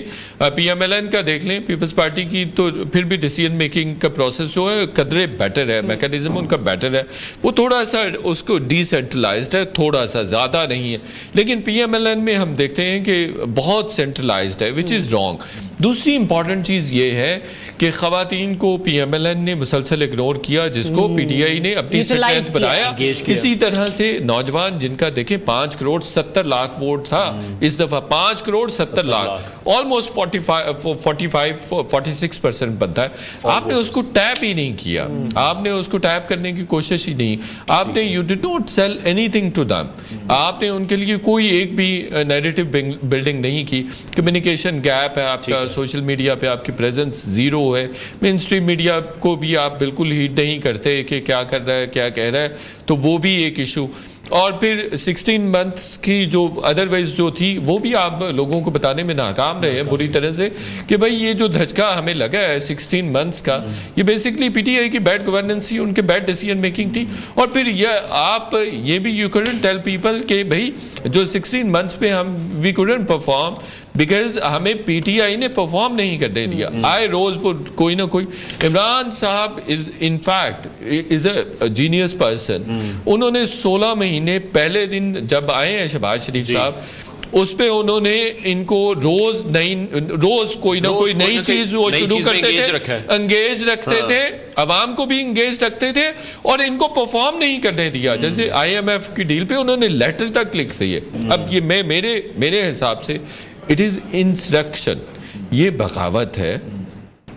پی ایم ایل این کا دیکھ لیں, پیپلز پارٹی کی, تو پھر بھی ڈیسیژن میکنگ کا پروسیس جو ہے قدرے بیٹر ہے, میکانزم ان کا بیٹر ہے, وہ تھوڑا سا اس کو ڈی سینٹرلائزڈ ہے, تھوڑا سا زیادہ نہیں ہے. لیکن پی ایم ایل این میں ہم دیکھتے ہیں کہ بہت سینٹرلائزڈ ہے, وچ از رانگ. دوسری امپورٹنٹ چیز یہ ہے کہ خواتین کو پی ایم ایل این نے مسلسل اگنور کیا، جس کو پی ٹی آئی نے اپنی اسٹرینتھ بنایا. اسی طرح سے نوجوان جن کا دیکھیں 5 کروڑ 70 لاکھ ووٹ تھا اس دفعہ، 5 کروڑ 70 لاکھ، آلموسٹ 46% بنتا ہے. آپ نے اس کو ٹیپ ہی نہیں کیا، آپ نے اس کو ٹیپ کرنے کی کوشش ہی نہیں. آپ نے you did not sell anything to them. آپ نے ان کے لیے کوئی ایک بھی نیریٹو بلڈنگ نہیں کی. کمیونیکیشن گیپ ہے آپ کا، سوشل میڈیا پہ آپ کی پریزنس زیرو ہے. مین اسٹریم میڈیا کو بھی آپ بالکل ہیڈ نہیں کرتے کہ کیا کر رہا ہے کیا کہہ رہا ہے، تو وہ بھی ایک ایشو. اور پھر 16 منتھس کی جو ادروائز جو تھی وہ بھی آپ لوگوں کو بتانے میں ناکام رہے ہیں بری طرح سے کہ بھائی یہ جو دھچکا ہمیں لگا ہے 16 منتھس کا، یہ بیسکلی پی ٹی آئی کی بیڈ گورننس تھی، ان کے بیڈ ڈیسیژن میکنگ تھی. اور پھر یہ آپ یہ بھی یو کوڈنٹ ٹیل پیپل کہ بھائی جو 16 منتھس پہ ہم وی کوڈنٹ پرفارم بیکاز ہمیں پی ٹی آئی نے پرفارم نہیں کرنے دیا. آئے روز وہ کوئی نہ کوئی. عمران صاحب is in fact is a genius person. انہوں نے 16 مہینے پہلے دن جب آئے ہیں شہباز شریف صاحب، اس پہ انہوں نے ان کو روز کوئی نہ کوئی نئی چیز وہ شروع کرتے تھے، انگیج رکھتے تھے، عوام کو بھی انگیج رکھتے تھے اور ان کو پرفارم نہیں کرنے دیا. جیسے آئی ایم ایف کی ڈیل پہ انہوں نے لیٹر تک لکھ دیے. اب یہ میرے حساب سے اٹ از انسٹرکشن، یہ بغاوت ہے،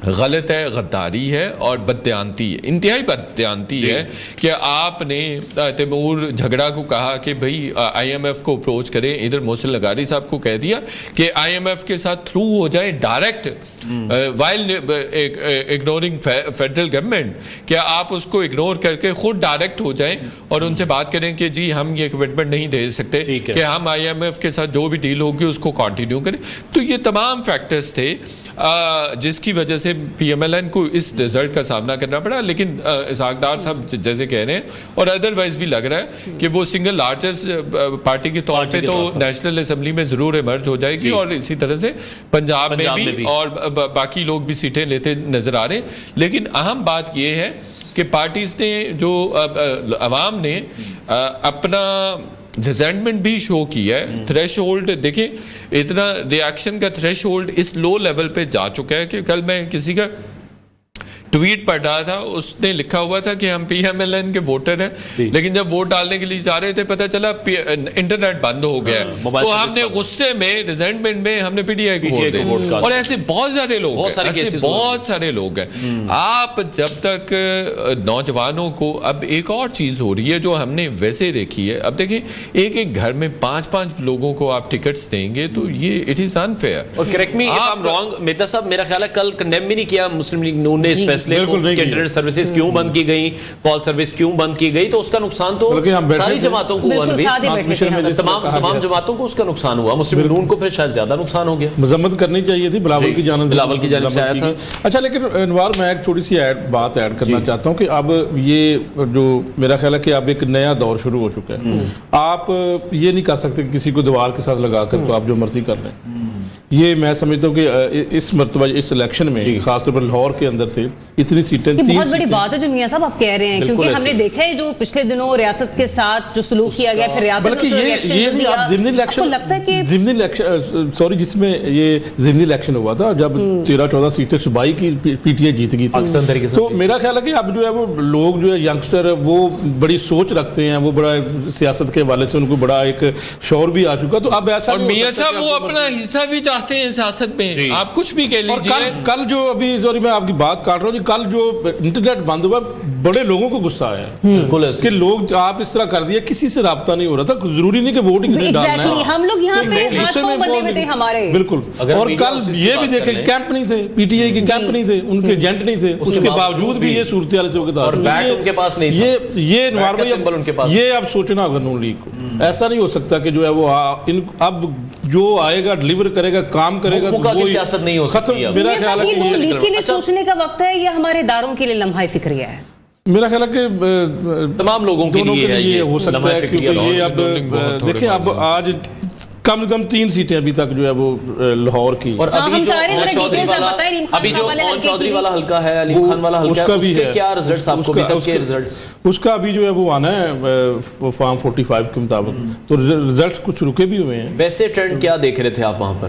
غلط ہے، غداری ہے اور بددیانتی ہے، انتہائی بددیانتی ہے کہ آپ نے تیمور جھگڑا کو کہا کہ بھئی آئی ایم ایف کو اپروچ کریں. ادھر محسن لغاری صاحب کو کہہ دیا کہ آئی ایم ایف کے ساتھ تھرو ہو جائیں direct while ignoring federal government, کیا آپ اس کو اگنور کر کے خود ڈائریکٹ ہو جائیں اور ان سے بات کریں کہ جی ہم یہ کمٹمنٹ نہیں دے سکتے کہ ہم آئی ایم ایف کے ساتھ جو بھی ڈیل ہوگی اس کو کنٹینیو کریں. تو یہ تمام فیکٹرز تھے جس کی وجہ سے پی ایم ایل این کو اس رزلٹ کا سامنا کرنا پڑا. لیکن اسحاق ڈار صاحب جیسے کہہ رہے ہیں اور ادروائز بھی لگ رہا ہے کہ وہ سنگل لارجسٹ پارٹی کے طور پہ تو نیشنل اسمبلی میں ضرور ایمرج ہو جائے گی، اور اسی طرح سے پنجاب میں بھی اور باقی لوگ بھی سیٹیں لیتے نظر آ رہے ہیں. لیکن اہم بات یہ ہے کہ پارٹیز نے جو عوام نے اپنا ریزینٹمنٹ بھی شو کیا ہے. تھریش ہولڈ دیکھیں، اتنا ریاکشن کا تھریش ہولڈ اس لو لیول پہ جا چکا ہے کہ کل میں کسی کا ٹویٹ پڑھ رہا تھا، اس نے لکھا ہوا تھا کہ ہم پی ایم ایل این کے ووٹر ہیں، لیکن جب ووٹ ڈالنے کے لیے جا رہے تھے پتہ چلا انٹرنیٹ بند ہو گیا، تو ہم نے غصے میں ریزینٹمنٹ میں ہم نے پی ٹی آئی کو ووٹ دیا. اور ایسے بہت سارے لوگ ہیں. آپ جب تک نوجوانوں کو، اب ایک اور چیز ہو رہی ہے جو ہم نے ویسے دیکھی ہے، اب دیکھیں ایک گھر میں 5 لوگوں کو آپ ٹکٹس دیں گے تو یہ اٹ از انفیئر. اور correct me if I am wrong, میرا صاحب میرا خیال ہے کل کنڈیم بھی نہیں کیا مسلم لیگ نون نے اس فیصلے کو کہ انٹرنیٹ سروسز کیوں بند کی گئی، کال سروس کیوں بند کی گئی. تو اس کا نقصان تو ساری جماعتوں کو ہوا، تمام جماعتوں کو اس کا نقصان ہوا. مسلم لیگ نون کو پھر شاید زیادہ نقصان ہو گیا. مذمت کرنی چاہیے تھی بلاول کی جانب سے آیا تھا. اچھا، لیکن انوار میں ایک تھوڑی سی بات ایڈ کرنا چاہتا ہوں کہ اب یہ جو میرا خیال ہے کہ اب ایک نیا دور شروع ہو چکا ہے. آپ یہ نہیں کر سکتے کہ کسی کو دیوار کے ساتھ لگا کر تو آپ جو مرضی کر لیں. یہ میں سمجھتا ہوں کہ اس مرتبہ اس الیکشن میں خاص طور پر لاہور کے اندر سے اتنی سیٹیں، یہ بہت بڑی بات ہے جو میاں صاحب آپ کہہ رہے ہیں، کیونکہ ہم نے دیکھا ہے جو پچھلے دنوں ریاست کے ساتھ جو سلوک کیا گیا، پھر ریاست بلکہ یہ نہیں، آپ ضمنی الیکشن سوری جس میں یہ ضمنی الیکشن ہوا تھا جب 13-14 سیٹیں صوبائی کی پی ٹی آئی جیت گئی تھی. تو میرا خیال ہے کہ اب جو ہے وہ لوگ جو ہے ینگسٹر وہ بڑی سوچ رکھتے ہیں، وہ بڑا سیاست کے حوالے سے ان کو بڑا ایک شعور بھی آ چکا. تو اب ایسا میاں صاحب وہ اپنا حصہ بھی چاہتے ہیں سیاست میں، آپ کچھ بھی کہہ لیجیے. کل جو ابھی سوری میں آپ کی بات کاٹ رہا ہوں جی، کل جو انٹرنیٹ بند ہوا بڑے لوگوں کو غصہ آیا کہ لوگ آپ اس طرح کر دیا، کسی سے رابطہ نہیں ہو رہا تھا. ضروری نہیں کہ ووٹ کسی نے ڈالنا ہے، ہم لوگ یہاں پہ بندے ہوئے تھے ہمارے. بالکل. اور کل یہ بھی دیکھیں کیمپ نہیں تھے، پی ٹی آئی کے کیمپ نہیں تھے، ان کے ایجنٹ نہیں تھے، اس کے باوجود بھی یہ صورتحال سے یہ اب سوچنا ہوگا نون لیگ کو. ایسا نہیں ہو سکتا کہ جو ہے وہ اب جو آئے گا ڈلیور کرے گا، کام کرے گا، سیاست نہیں ہو سکتی. میرا خیال ہے کہ نون لیگ کے لیے سوچنے کا وقت ہے یا ہمارے اداروں کے لیے لمحہ فکریہ ہے؟ میرا خیال ہے کہ تمام لوگوں کے لیے یہ ہو سکتا ہے، کیونکہ یہ اب دیکھیں اب آج کم از کم 3 سیٹیں ابھی تک جو ہے وہ لاہور کی. اور ابھی جو چودھری والا حلقہ ہے، علیم خان والا حلقہ ہے، اس کے کیا رزلٹس آپ کو ابھی تک کے رزلٹس؟ اس کا ابھی جو ہے وہ آنا ہے فارم 45 کے مطابق، تو رزلٹس کچھ رکے بھی ہوئے ہیں. ویسے ٹرینڈ کیا دیکھ رہے تھے آپ وہاں پر؟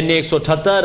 NA 178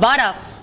12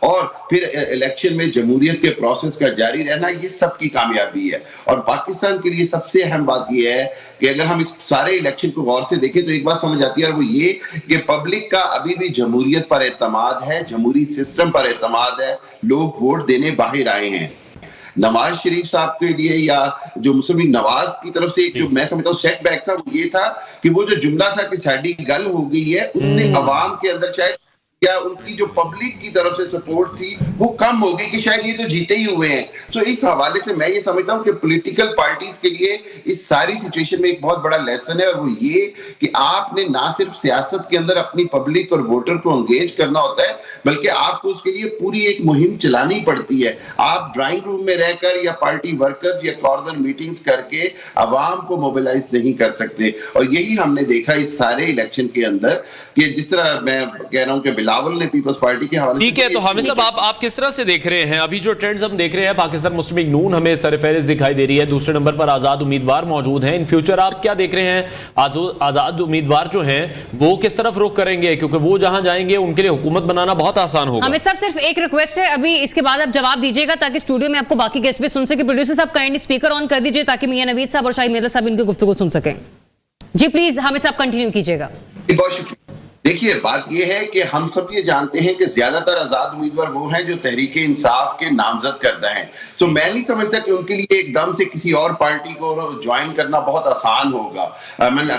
اور پھر الیکشن میں جمہوریت کے پروسیس کا جاری رہنا، یہ سب کی کامیابی ہے. اور پاکستان کے لیے سب سے اہم بات یہ ہے کہ اگر ہم اس سارے الیکشن کو غور سے دیکھیں تو ایک بات سمجھ آتی ہے، اور وہ یہ کہ پبلک کا ابھی بھی جمہوریت پر اعتماد ہے، جمہوری سسٹم پر اعتماد ہے. لوگ ووٹ دینے باہر آئے ہیں. نواز شریف صاحب کے لیے یا جو مسلم نواز کی طرف سے جو میں سمجھتا ہوں سیٹ بیک تھا وہ یہ تھا کہ وہ جو جملہ تھا کہ ساڈی گل ہو گئی ہے، اس نے عوام کے اندر شاید یا ان کی جو پبلک کی طرف سے سپورٹ تھی وہ کم ہو گئی کہ شاید یہ تو جیتے ہی ہوئے ہیں. سو اس حوالے سے میں یہ سمجھتا ہوں کہ پولیٹیکل پارٹیز کے لیے اس ساری سچویشن میں ایک بہت بڑا لیسن ہے، اور وہ یہ کہ آپ نے نہ صرف سیاست کے اندر اپنی پبلک اور ووٹر کو انگیج کرنا ہوتا ہے، بلکہ آپ کو اس کے لیے پوری ایک مہم چلانی پڑتی ہے. آپ ڈرائنگ روم میں رہ کر یا پارٹی ورکرز یا کارنر میٹنگز کر کے عوام کو موبیلائز نہیں کر سکتے. اور یہی ہم نے دیکھا اس سارے الیکشن کے اندر کہ جس طرح میں کہہ رہا ہوں کہ بلاول نے پیپلز پارٹی کے حوالے سے. ٹھیک ہے، تو حامد صاحب آپ کس طرح سے دیکھ رہے ہیں ابھی جو ٹرینڈز ہم دیکھ رہے ہیں؟ پاکستان مسلم لیگ نون ہمیں سرفہرست دکھائی دے رہی ہے، دوسرے نمبر پر آزاد امیدوار موجود ہیں. ان فیوچر آپ کیا دیکھ رہے ہیں؟ آزاد امیدوار جو ہیں وہ کس طرف رخ کریں گے؟ کیونکہ وہ جہاں جائیں گے ان کے لیے حکومت بنانا بہت آسان ہوگا. حامد صاحب صرف ایک ریکویسٹ ہے، ابھی اس کے بعد آپ جواب دیجیے گا تاکہ اسٹوڈیو میں آپ کو باقی گیسٹ بھی سن سکے. پروڈیوسر صاحب کائنڈلی اسپیکر آن کر دیجیے تاکہ میاں نوید صاحب اور شاہد میرزا صاحب ان کی گفتگو سن سکیں. جی پلیز حامد صاحب کنٹینیو کیجیے گا. بہت شکریہ. دیکھیے بات یہ ہے کہ ہم سب یہ جانتے ہیں کہ زیادہ تر آزاد امیدوار وہ ہیں جو تحریک انصاف کے نامزد کردہ ہیں. سو میں نہیں سمجھتا کہ ان کے لیے ایک دم سے کسی اور پارٹی کو جوائن کرنا بہت آسان ہوگا.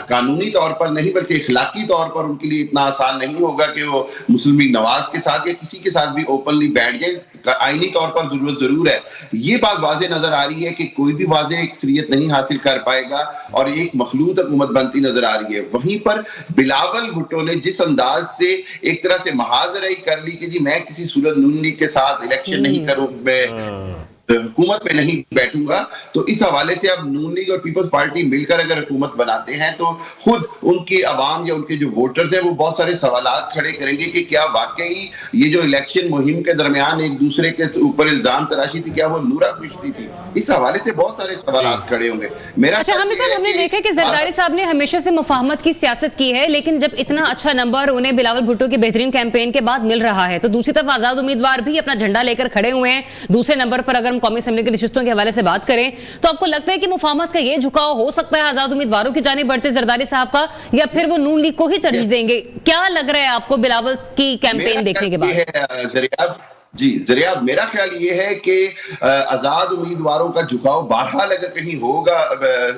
قانونی طور پر نہیں بلکہ اخلاقی طور پر ان کے لیے اتنا آسان نہیں ہوگا کہ وہ مسلم لیگ نواز کے ساتھ یا کسی کے ساتھ بھی اوپنلی بیٹھ جائیں. آئینی طور پر ضرورت ضرور ہے. یہ بات واضح نظر آ رہی ہے کہ کوئی بھی واضح اکثریت نہیں حاصل کر پائے گا اور ایک مخلوط حکومت بنتی نظر آ رہی ہے. وہیں پر بلاول بھٹو نے جس انداز سے ایک طرح سے محاذرہی کر لی کہ جی میں کسی صورت نون لیگ کے ساتھ الیکشن نہیں کروں، میں حکومت میں نہیں بیٹھوں گا، تو اس حوالے سے اب نون لیگ اور پیپلز پارٹی مل کر اگر حکومت بناتے ہیں تو خود ان کی عوام یا ان کے جو ووٹرز ہیں وہ بہت سارے سوالات کھڑے کریں گے کہ کیا واقعی یہ جو الیکشن مہم کے درمیان ایک دوسرے کے اوپر الزام تراشی تھی کیا وہ نورا کشتی تھی؟ اس حوالے سے بہت سارے سوالات کھڑے ہوں گے. اچھا حامد صاحب، ہم نے دیکھا کہ زرداری صاحب نے ہمیشہ سے مفاہمت کی سیاست کی ہے، لیکن جب اتنا اچھا نمبر انہیں بلاول بھٹو کے بہترین کیمپین کے بعد مل رہا ہے تو دوسری طرف آزاد امیدوار بھی اپنا جھنڈا لے کر کھڑے ہوئے ہیں. دوسرے نمبر پر اگر ہم قومی اسمبلی کی نشستوں کے حوالے سے بات کریں تو آپ کو لگتا ہے کہ مفاہمت کا یہ جھکاؤ ہو سکتا ہے آزاد امیدواروں کی جانب برچہ زرداری صاحب کا، یا پھر وہ نون لیگ کو ہی ترجیح دیں گے؟ کیا لگ رہا ہے آپ کو بلاول کی کیمپین دیکھنے کے بعد؟ جی ذریعہ، میرا خیال یہ ہے کہ آزاد امیدواروں کا جھکاؤ بہرحال اگر کہیں ہوگا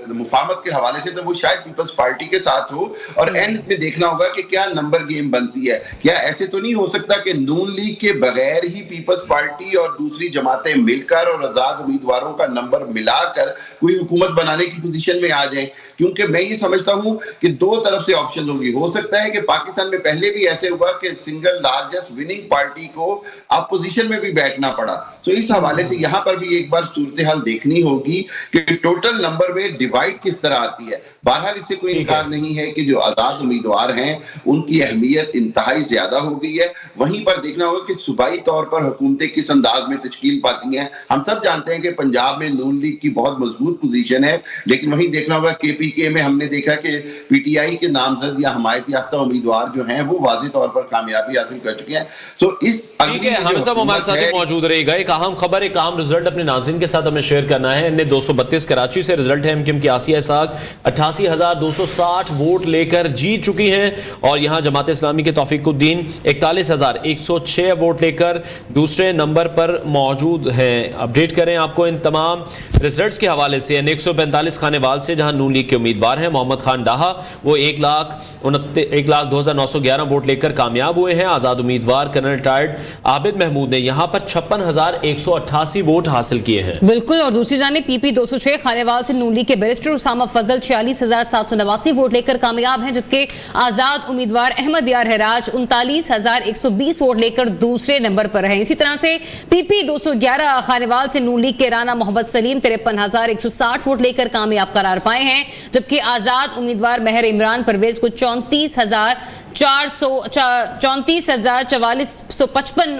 مفاہمت کے حوالے سے تو وہ شاید پیپلز پارٹی کے ساتھ ہو، اور اینڈ میں دیکھنا ہوگا کہ کیا نمبر گیم بنتی ہے. کیا ایسے تو نہیں ہو سکتا کہ نون لیگ کے بغیر ہی پیپلز پارٹی اور دوسری جماعتیں مل کر اور آزاد امیدواروں کا نمبر ملا کر کوئی حکومت بنانے کی پوزیشن میں آ جائیں؟ کیونکہ میں یہ سمجھتا ہوں کہ دو طرف سے آپشن ہوگی. ہو سکتا ہے کہ پاکستان میں پہلے بھی ایسے ہوا کہ سنگل لارجسٹ وننگ پارٹی کو اپوزیشن میں بھی بیٹھنا پڑا. تو اس حوالے سے یہاں پر بھی ایک بار صورتحال دیکھنی ہوگی کہ ٹوٹل نمبر میں ڈیوائڈ کس طرح آتی ہے. بہرحال اس سے کوئی انکار نہیں ہے کہ جو آزاد امیدوار ہیں ان کی اہمیت انتہائی زیادہ ہو گئی ہے. وہیں پر دیکھنا ہوگا کہ صوبائی طور پر حکومتیں کس انداز میں تشکیل پاتی ہیں. ہم سب جانتے ہیں کہ پنجاب میں نون لیگ کی بہت مضبوط پوزیشن ہے، لیکن وہیں دیکھنا ہوگا کے پی کے میں ہم نے دیکھا کہ پی ٹی آئی کے نامزد یا حمایت یافتہ امیدوار جو ہیں وہ واضح طور پر کامیابی حاصل کر چکے ہیں. سو اس ہم سب ہمارے ساتھ موجود رہے گا. ایک اہم خبر، ایک اہم رزلٹ اپنے ناظرین کے ساتھ ہمیں شیئر کرنا ہے. انہیں 232 کراچی سے رزلٹ ہے. ایم کی آسیہ اسحاق 88,260 ووٹ لے کر جیت چکی ہیں، اور یہاں جماعت اسلامی کے توفیق الدین 41,106 ووٹ لے کر دوسرے نمبر پر موجود ہیں. اپڈیٹ کریں آپ کو ان تمام رزلٹس کے حوالے سے. 145 خانے وال سے جہاں نون لیگ کے امیدوار ہیں محمد خان ڈاہا، وہ 1,02,911 ووٹ لے کر کامیاب ہوئے ہیں. آزاد امیدوار کرنل ریٹائرڈ عابد محمود نے یہاں پر 56,188 ووٹ حاصل کیے ہیں. بالکل. اور دوسری جانب پی پی 206 خانے وال سے نون لیگ کے بیرسٹر اسامہ فضل 46,789 ووٹ لے کر کامیاب ہیں، جبکہ آزاد امیدوار احمد یار ہراج 39,120 ووٹ لے کر دوسرے نمبر پر ہیں. اسی طرح سے پی پی 211 خانے وال سے نون لیگ کے رانا محمد سلیم 53,160 ووٹ لے کر کامیاب قرار پائے ہیں، جبکہ آزاد امیدوار مہر عمران پرویز کو 34,000 34,4455